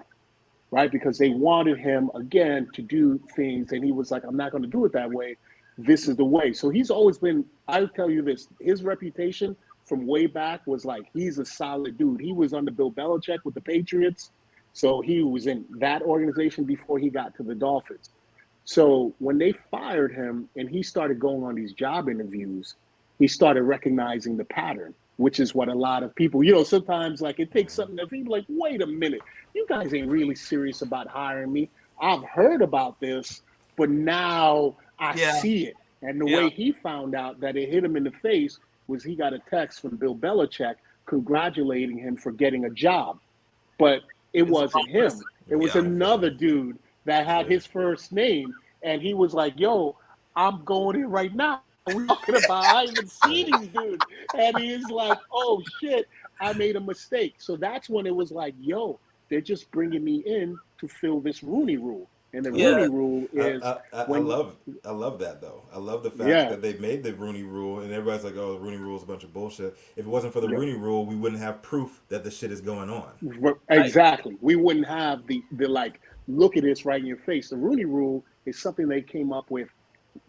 right? Because they wanted him, again, to do things. And he was like, I'm not going to do it that way. This is the way. So he's always been, I'll tell you this, his reputation from way back was like, he's a solid dude. He was under Bill Belichick with the Patriots. So he was in that organization before he got to the Dolphins. So when they fired him and he started going on these job interviews, he started recognizing the pattern, which is what a lot of people, you know, sometimes like it takes something that people like, wait a minute, you guys ain't really serious about hiring me. I've heard about this, but now I see it. And the way he found out that it hit him in the face was he got a text from Bill Belichick congratulating him for getting a job. But it wasn't him. It was another dude that had his first name. And he was like, yo, I'm going in right now. We're talking about, I haven't seen these dudes. And he's like, oh, shit, I made a mistake. So that's when it was like, yo, they're just bringing me in to fill this Rooney Rule. And the Rooney Rule is I love that though. I love the fact that they made the Rooney Rule, and everybody's like, "Oh, the Rooney Rule is a bunch of bullshit." If it wasn't for the Rooney Rule, we wouldn't have proof that the shit is going on. Exactly. We wouldn't have the like, look at this right in your face. The Rooney Rule is something they came up with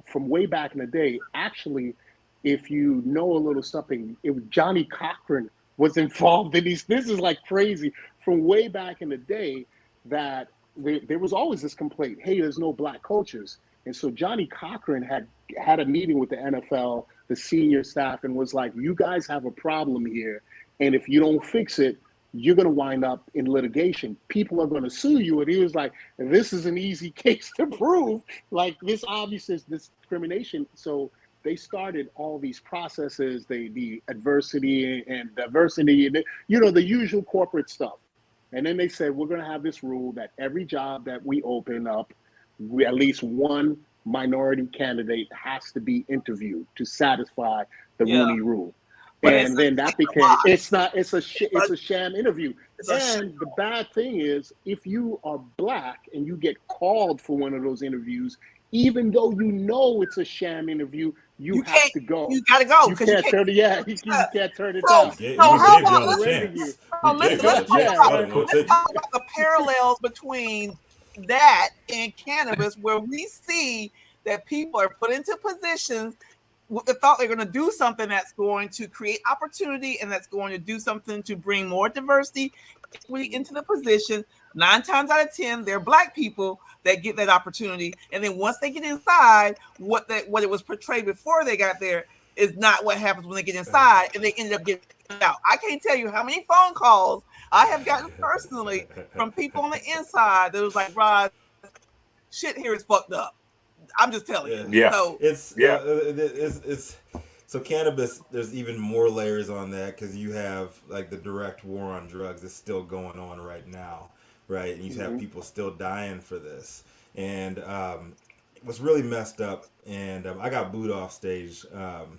from way back in the day. Actually, if you know a little something, Johnny Cochran was involved in these. This is like crazy from way back in the day that there was always this complaint, hey, there's no black coaches. And so Johnny Cochran had a meeting with the NFL, the senior staff, and was like, you guys have a problem here. And if you don't fix it, you're going to wind up in litigation. People are going to sue you. And he was like, this is an easy case to prove. Like, this obviously is discrimination. So they started all these processes, the adversity and diversity, and the usual corporate stuff. And then they said, we're going to have this rule that every job that we open up, at least one minority candidate has to be interviewed to satisfy the Rooney Rule. But and then that became, it's a sham interview. And the bad thing is, if you are black and you get called for one of those interviews, even though you know it's a sham interview, you have to go. You gotta go. You can't turn it. Yeah, you can't turn it down. Let's talk about the parallels between that and cannabis, where we see that people are put into positions with the thought they're going to do something that's going to create opportunity and that's going to do something to bring more diversity into the position. 9 times out of 10, they're black people that get that opportunity. And then once they get inside, what it was portrayed before they got there is not what happens when they get inside and they ended up getting out. I can't tell you how many phone calls I have gotten personally from people on the inside that was like, Rod, shit here is fucked up. I'm just telling you. Yeah. So, it's so cannabis, there's even more layers on that because you have like the direct war on drugs that's still going on right now, right? And you have people still dying for this. And what's really messed up, and I got booed off stage about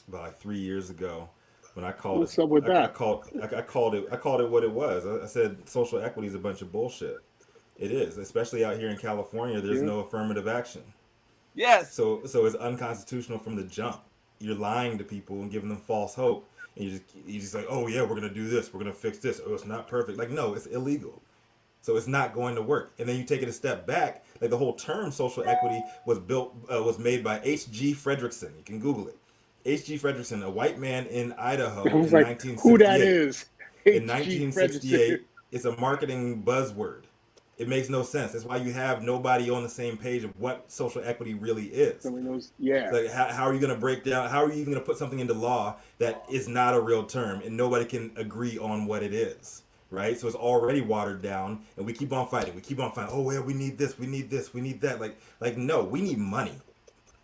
like 3 years ago when I called What's up with that? I called it what it was. I said social equity is a bunch of bullshit. It is, especially out here in California. There's no affirmative action. Yes. So it's unconstitutional from the jump. You're lying to people and giving them false hope, and you just like, oh yeah, we're gonna do this, we're gonna fix this. Oh, it's not perfect. Like, no, it's illegal. So it's not going to work. And then you take it a step back. Like, the whole term social equity was made by H.G. Fredrickson. You can Google it. H.G. Fredrickson, a white man in Idaho in 1968. Who that is? In 1968, it's a marketing buzzword. It makes no sense. That's why you have nobody on the same page of what social equity really is. Like, how are you going to break down? How are you even going to put something into law that is not a real term and nobody can agree on what it is, right? So it's already watered down, and we keep on fighting. Oh, yeah, we need this, we need this, we need that. Like no, we need money.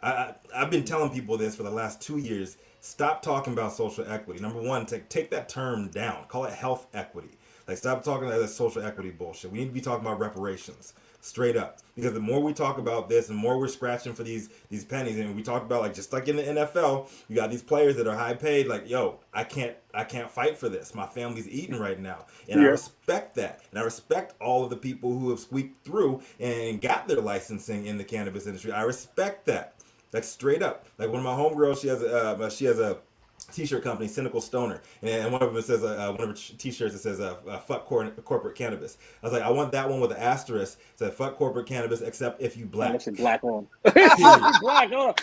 I've been telling people this for the last 2 years. Stop talking about social equity. Number one, take that term down. Call it health equity. Like, stop talking about that social equity bullshit. We need to be talking about reparations, straight up. Because the more we talk about this, the more we're scratching for these pennies. And we talk about, like, just like in the NFL, you got these players that are high paid. Like, yo, I can't fight for this. My family's eating right now, and I respect that. And I respect all of the people who have squeaked through and got their licensing in the cannabis industry. I respect that. Like, straight up. Like, one of my homegirls, she has a t-shirt company, Cynical Stoner, and one of them says, one of her t-shirts, it says fuck corporate cannabis. I was like, I want that one with an asterisk. It said, fuck corporate cannabis except if you black. That's a black one. Black. How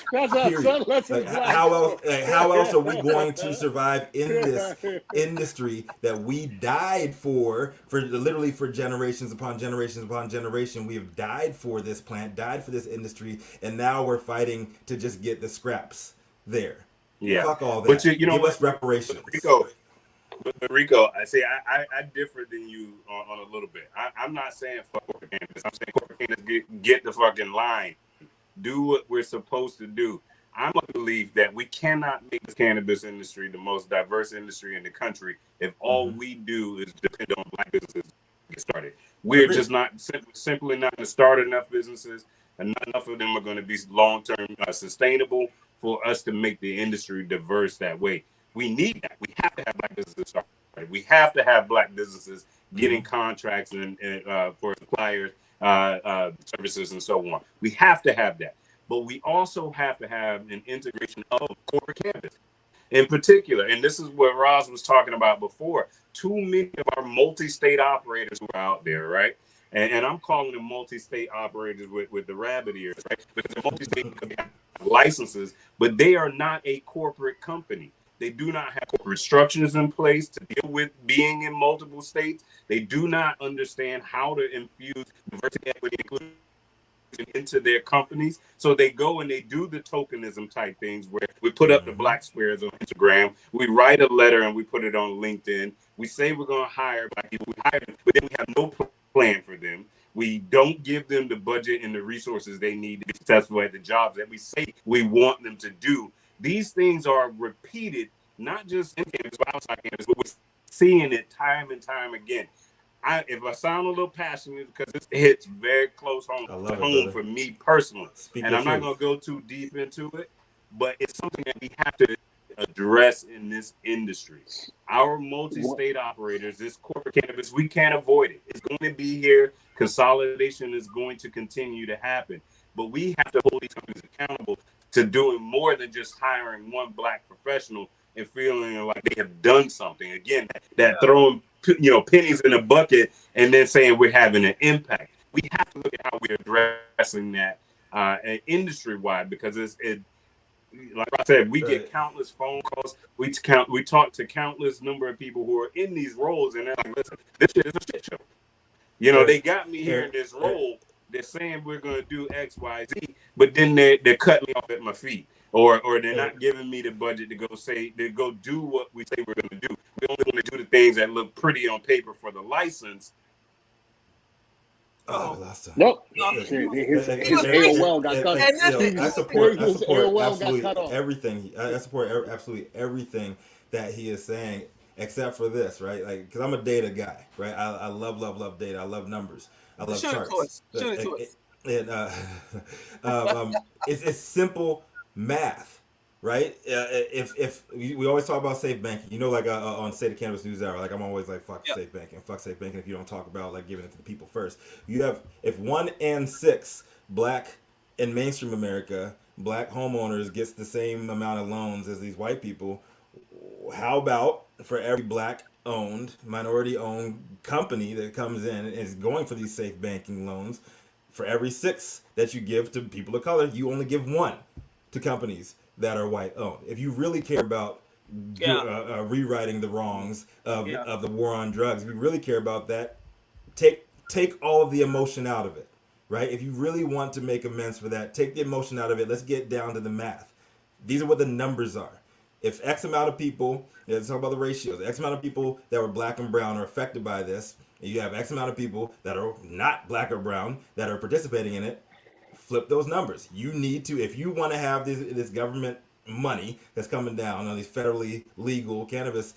else are we going to survive in this industry that we died for literally for generations upon generations upon generation? We have died for this plant, died for this industry, and now we're fighting to just get the scraps there. Yeah, fuck all that. But you know, give us reparations. Rico, I say I differ than you on a little bit. I'm not saying fuck corporate cannabis. I'm saying corporate cannabis get the fucking line. Do what we're supposed to do. I'm of the belief that we cannot make the cannabis industry the most diverse industry in the country if all we do is depend on black businesses to get started. We're just not simply not going to start enough businesses, and not enough of them are going to be long-term sustainable for us to make the industry diverse that way. We need that. We have to have black businesses start. Right? We have to have black businesses getting contracts and for suppliers, services, and so on. We have to have that. But we also have to have an integration of corporate cannabis. In particular, and this is what Roz was talking about before, too many of our multi-state operators who are out there, right? And I'm calling them multi-state operators with the rabbit ears, right? Because they're multi-state because they have licenses, but they are not a corporate company. They do not have corporate structures in place to deal with being in multiple states. They do not understand how to infuse diversity, equity, inclusion into their companies. So they go and they do the tokenism type things where we put up the black squares on Instagram, we write a letter and we put it on LinkedIn. We say we're going to hire black people, we hire them, but then we have no plan for them. We don't give them the budget and the resources they need to be successful at the jobs that we say we want them to do. These things are repeated, not just in campus, but outside campus, but we're seeing it time and time again. If I sound a little passionate, because this hits very close home for me personally, and I'm not going to go too deep into it, but it's something that we have to address in this industry. Our multi-state operators, this corporate cannabis, we can't avoid it. It's going to be here. Consolidation is going to continue to happen, but we have to hold these companies accountable to doing more than just hiring one black professional and feeling like they have done something. Again, that throwing pennies in a bucket and then saying we're having an impact. We have to look at how we're addressing that industry-wide, because it like I said, we get countless phone calls. We talk to countless number of people who are in these roles, and they're like, listen, this shit is a shit show. They got me here in this role. They're saying we're going to do X, Y, Z, but then they're cutting me off at my feet, or they're not giving me the budget to go do what we say we're going to do. We only want to do the things that look pretty on paper for the license. Nope. His AOL got cut. I support absolutely everything. I support absolutely everything that he is saying, except for this, right? Like, because I'm a data guy, right? I love data. I love numbers. I love charts. It's simple math. Right? If we always talk about safe banking, like on State of Cannabis News Hour, like I'm always like, fuck safe banking if you don't talk about like giving it to the people first. If 1 in 6 black in mainstream America, black homeowners gets the same amount of loans as these white people, how about for every black owned, minority owned company that comes in and is going for these safe banking loans, for every 6 that you give to people of color, you only give 1 to companies that are white owned. If you really care about rewriting the wrongs of the war on drugs, if you really care about that, take all of the emotion out of it, right? If you really want to make amends for that, take the emotion out of it. Let's get down to the math. These are what the numbers are. If X amount of people, let's talk about the ratios, X amount of people that were black and brown are affected by this, and you have X amount of people that are not black or brown that are participating in it, flip those numbers. You need to, if you want to have this government money that's coming down on these federally legal cannabis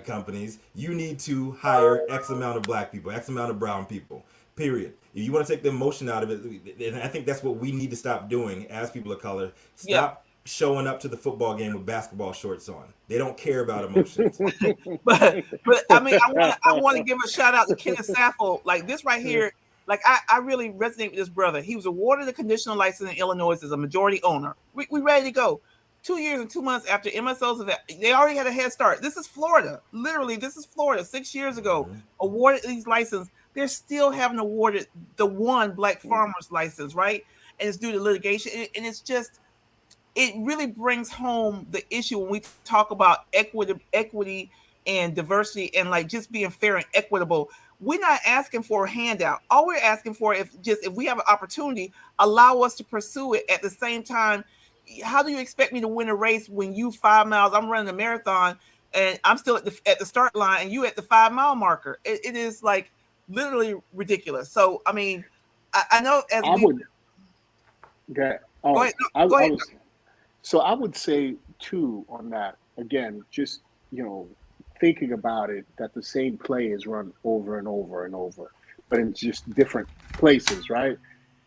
companies, you need to hire X amount of black people, X amount of brown people, period. If you want to take the emotion out of it, and I think that's what we need to stop doing as people of color. Stop showing up to the football game with basketball shorts on. They don't care about emotions. but I mean, I want to give a shout out to Kenneth Saffel. Like this right here, like I really resonate with this brother. He was awarded a conditional license in Illinois as a majority owner. We ready to go. 2 years and 2 months after MSOs, they already had a head start. This is Florida. Literally, this is Florida. 6 years ago, awarded these licenses. They're still haven't awarded the one black farmer's license, right? And it's due to litigation. And it's just, it really brings home the issue when we talk about equity and diversity and like just being fair and equitable. We're not asking for a handout. All we're asking for if we have an opportunity, allow us to pursue it. At the same time, how do you expect me to win a race when you 5 miles, I'm running a marathon and I'm still at the start line and you at the 5 mile marker? It is like literally ridiculous. So, I mean, I know as go ahead. So I would say too on that, again, just, thinking about it, that the same play is run over and over and over, but in just different places, right?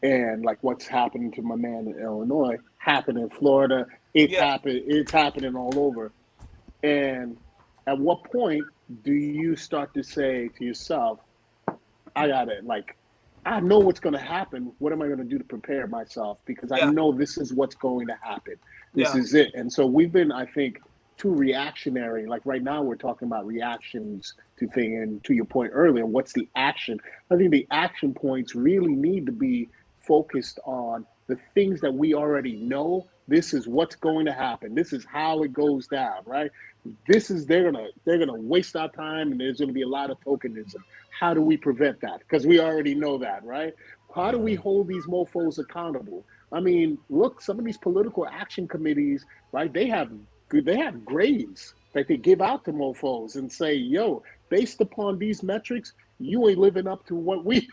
And like what's happening to my man in Illinois happened in Florida. It's happening all over. And at what point do you start to say to yourself, I know what's going to happen. What am I going to do to prepare myself? Because I know this is what's going to happen. This is it. And so we've been, I think, too reactionary. Like right now we're talking about reactions to things, and to your point earlier, what's the action? I think the action points really need to be focused on the things that we already know This is what's going to happen. This is how it goes down, right? They're gonna waste our time, and there's gonna be a lot of tokenism. How do we prevent that? Because we already know that, right? How do we hold these mofos accountable? I mean, look, some of these political action committees, right? They have grades that they give out to mofos and say, yo, based upon these metrics, you ain't living up to what we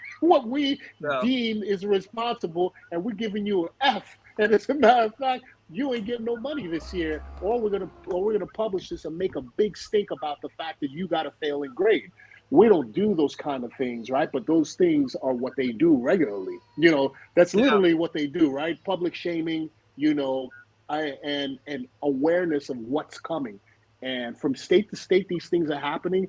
deem is responsible, and we're giving you an F. And as a matter of fact, you ain't getting no money this year, or we're gonna publish this and make a big stink about the fact that you got a failing grade. We don't do those kind of things, right? But those things are what they do regularly. That's literally what they do, right? Public shaming, and awareness of what's coming. And from state to state, these things are happening.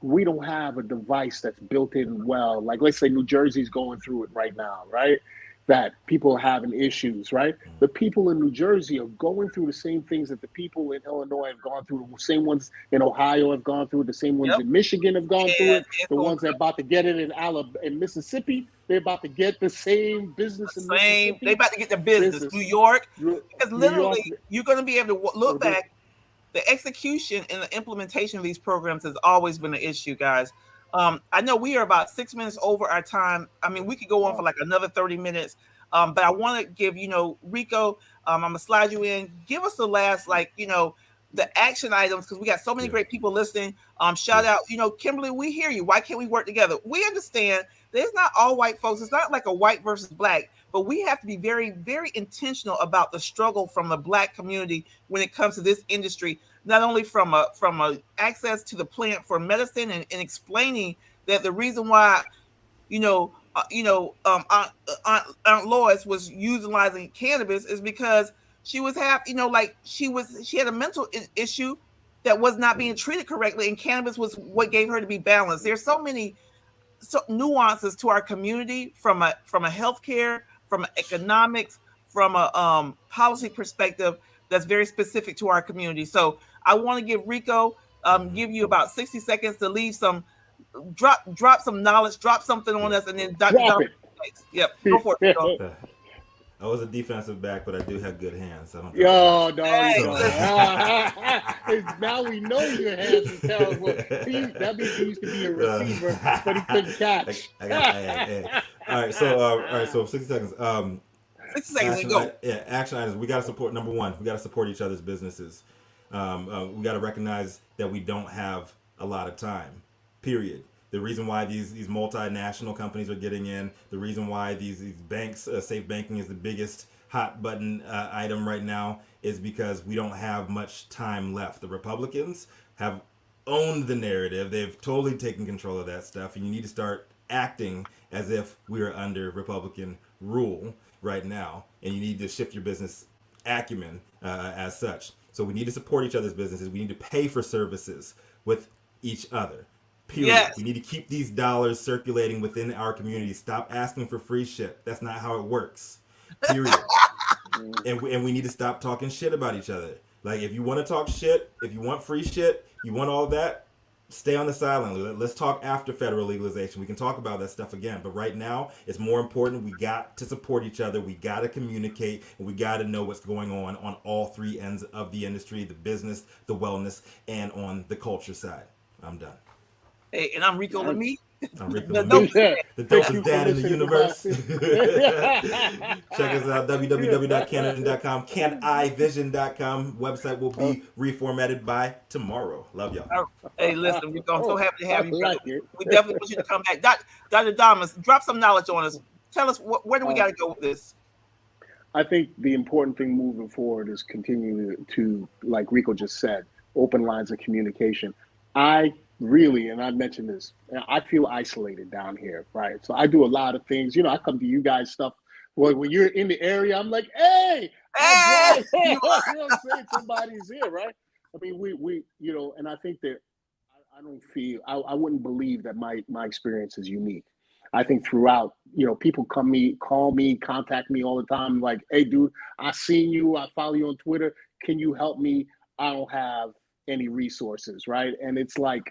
We don't have a device that's built in well. Like, let's say New Jersey's going through it right now, right? That people are having issues, right? The people in New Jersey are going through the same things that the people in Illinois have gone through, the same ones in Ohio have gone through, the same ones in Michigan have gone through it, the ones that are about to get it in Alabama, in Mississippi, they're about to get the same business in Mississippi. They're about to get the business. New York, because literally you're going to be able to look back. The execution and the implementation of these programs has always been an issue, guys. I know we are about 6 minutes over our time. I mean, we could go on for like another 30 minutes. But I want to give, Rico, I'm going to slide you in. Give us the last, the action items, because we got so many great people listening. Shout out, Kimberly, we hear you. Why can't we work together? We understand there's not all white folks. It's not like a white versus black, but we have to be very, very intentional about the struggle from the black community when it comes to this industry, not only from a access to the plant for medicine and explaining that the reason why, Aunt Lois was utilizing cannabis is because she was she had a mental issue that was not being treated correctly, and cannabis was what gave her to be balanced. There's so many nuances to our community from a healthcare, from economics, from a policy perspective that's very specific to our community. So I want to give Rico give you about 60 seconds to leave some drop some knowledge, drop something on us, and then Dr. Dominic. Yep, go for it, Rico. I was a defensive back, but I do have good hands. So now we know your hands are terrible. That means he used to be a receiver, but he couldn't catch. All right, so 60 seconds. 60 seconds, go. Action items. We got to support. Number one, we got to support each other's businesses. We got to recognize that we don't have a lot of time. Period. The reason why these multinational companies are getting in, the reason why these banks, safe banking is the biggest hot button item right now, is because we don't have much time left. The Republicans have owned the narrative. They've totally taken control of that stuff, and you need to start acting as if we are under Republican rule right now, and you need to shift your business acumen as such. So we need to support each other's businesses. We need to pay for services with each other. Period. Yes. We need to keep these dollars circulating within our community. Stop asking for free shit. That's not how it works. Period. and we need to stop talking shit about each other. Like, if you want to talk shit, if you want free shit, you want all that, stay on the sideline. Let's talk after federal legalization. We can talk about that stuff again. But right now, it's more important. We got to support each other. We got to communicate. And we got to know what's going on all three ends of the industry, the business, the wellness, and on the culture side. I'm done. Hey, and I'm Rico Lamy. I'm Rico Lamy. The dopest dad in the universe. Check us out, www.canavision.com, canivision.com. Website will be reformatted by tomorrow. Love y'all. Hey, listen, Rico, I'm so happy to have you. We definitely want you to come back. Dr. Damas, drop some knowledge on us. Tell us, where do we got to go with this? I think the important thing moving forward is continuing to, like Rico just said, open lines of communication. Really, and I mentioned this, I feel isolated down here, right? So I do a lot of things. I come to you guys stuff. Well, when you're in the area, I'm like, hey, somebody's here, right? I mean, we and I think that I don't feel, I wouldn't believe that my experience is unique. I think throughout, people call me, contact me all the time, like, hey, dude, I seen you, I follow you on Twitter. Can you help me? I don't have any resources, right? And it's like,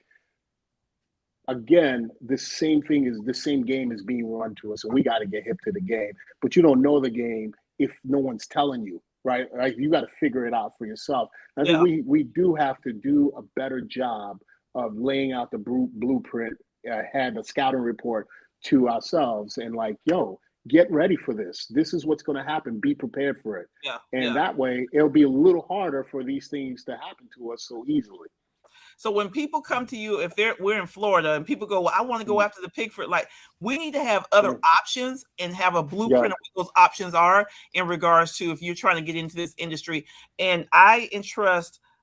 again, the same game is being run to us, and we got to get hip to the game. But you don't know the game if no one's telling you. right? Like you got to figure it out for yourself. I Yeah. think we do have to do a better job of laying out the blueprint, had a scouting report to ourselves, and like, yo, get ready for this. This is what's going to happen. Be prepared for it. Yeah. And Yeah. that way, it'll be a little harder for these things to happen to us so easily. So when people come to you, if we're in Florida and people go, well, I want to go after the Pickford, like we need to have other options and have a blueprint of what those options are in regards to if you're trying to get into this industry. And I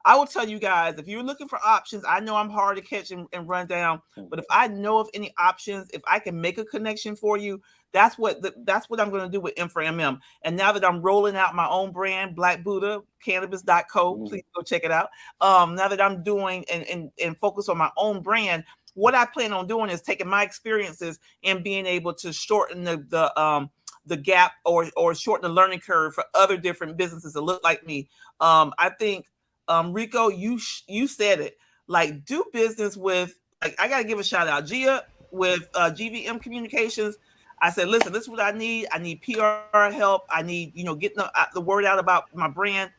will tell you guys, if you're looking for options, I know I'm hard to catch and run down, but if I know of any options, if I can make a connection for you, that's what I'm going to do with M4MM. And now that I'm rolling out my own brand, Black Buddha, cannabis.co, please go check it out. Now that I'm doing and focus on my own brand, what I plan on doing is taking my experiences and being able to shorten the gap or shorten the learning curve for other different businesses that look like me. I think Rico, you said it. Like, do business with, like, I gotta give a shout out, Gia with GVM Communications. I said, listen, this is what I need. I need PR help. I need, getting the word out about my brand.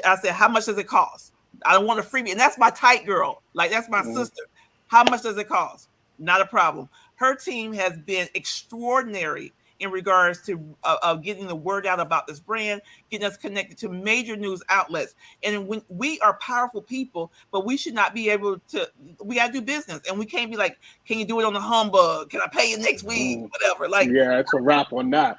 I said, how much does it cost? I don't want a freebie, and that's my tight girl. Like, that's my sister. How much does it cost? Not a problem. Her team has been extraordinary in regards to getting the word out about this brand, getting us connected to major news outlets. And when we are powerful people, but we should not be able to, we got to do business. And we can't be like, can you do it on the humbug? Can I pay you next week? Whatever. Like, yeah, it's a wrap on that.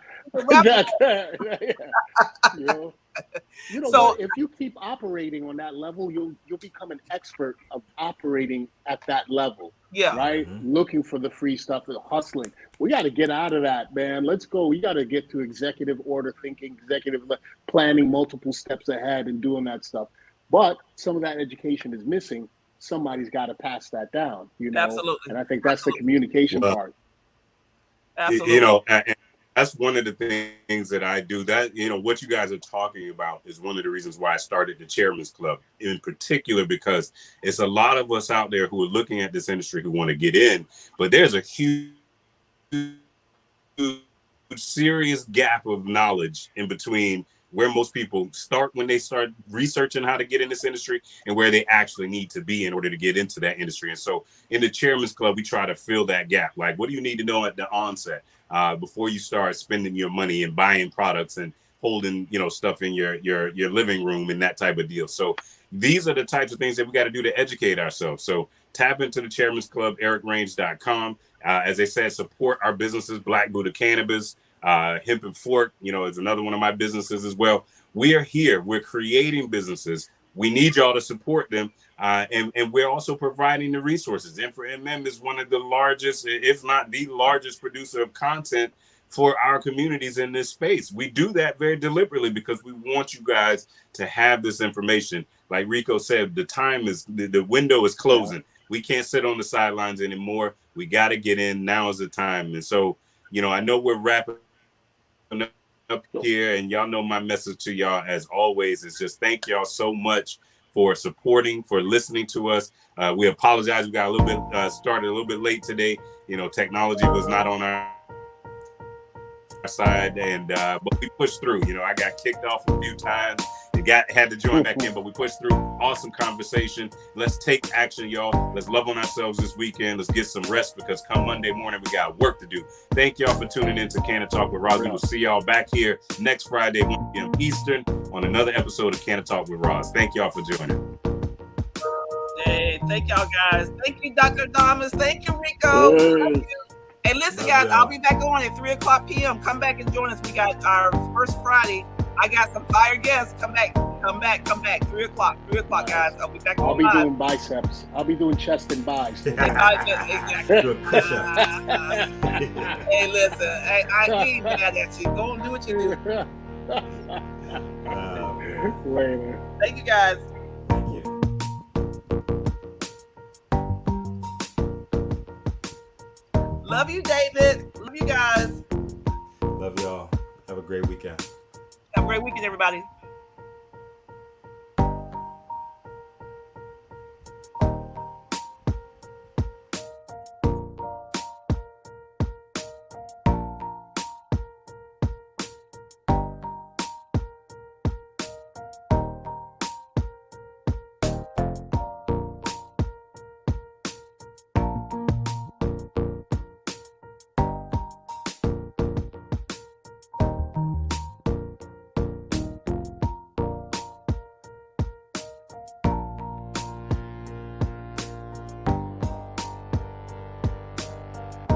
So if you keep operating on that level, you'll become an expert of operating at that level. Yeah. Right. Looking for the free stuff and hustling. We got to get out of that, man. Let's go. We got to get to executive order thinking, executive planning, multiple steps ahead and doing that stuff. But some of that education is missing. Somebody's got to pass that down, Absolutely. And I think that's the communication part. Absolutely. And that's one of the things that I do. That, what you guys are talking about is one of the reasons why I started the Chairman's Club in particular, because it's a lot of us out there who are looking at this industry who want to get in, but there's a huge, serious gap of knowledge in between where most people start when they start researching how to get in this industry and where they actually need to be in order to get into that industry. And so in the Chairman's Club, we try to fill that gap. Like, what do you need to know at the onset before you start spending your money and buying products and holding, stuff in your living room and that type of deal. So these are the types of things that we got to do to educate ourselves. So tap into the Chairman's Club, ericrange.com. As I said, support our businesses, Black Buddha Cannabis, Hemp and Fork, is another one of my businesses as well. We are here. We're creating businesses. We need y'all to support them. And we're also providing the resources. M4MM is one of the largest, if not the largest producer of content for our communities in this space. We do that very deliberately because we want you guys to have this information. Like Rico said, the window is closing. We can't sit on the sidelines anymore. We got to get in. Now is the time. And so, I know we're wrapping up here, and y'all know my message to y'all as always is just thank y'all so much for supporting, for listening to us. We apologize. We got a little bit started a little bit late today. Technology was not on our side, and but we pushed through. I got kicked off a few times. Had to join back in, but we pushed through. Awesome conversation. Let's take action, y'all. Let's love on ourselves this weekend. Let's get some rest because come Monday morning, we got work to do. Thank y'all for tuning in to Canna Talk with Roz. We will see y'all back here next Friday, 1 p.m. Eastern, on another episode of Canna Talk with Roz. Thank y'all for joining. Hey, thank y'all guys. Thank you, Dr. Thomas. Thank you, Rico. Thank you. Hey, listen, guys, I'll be back on at 3:00 p.m. Come back and join us. We got our first Friday. I got some fire guests. Come back. 3 o'clock, guys. I'll be back on. I'll be doing biceps. I'll be doing chest and biceps. Exactly. Doing push-ups. Hey, listen. Hey, I ain't mad at you. Go and do what you do. Later. Thank you, guys. Thank you. Love you, David. Love you guys. Love y'all. Have a great weekend. Have a great weekend, everybody.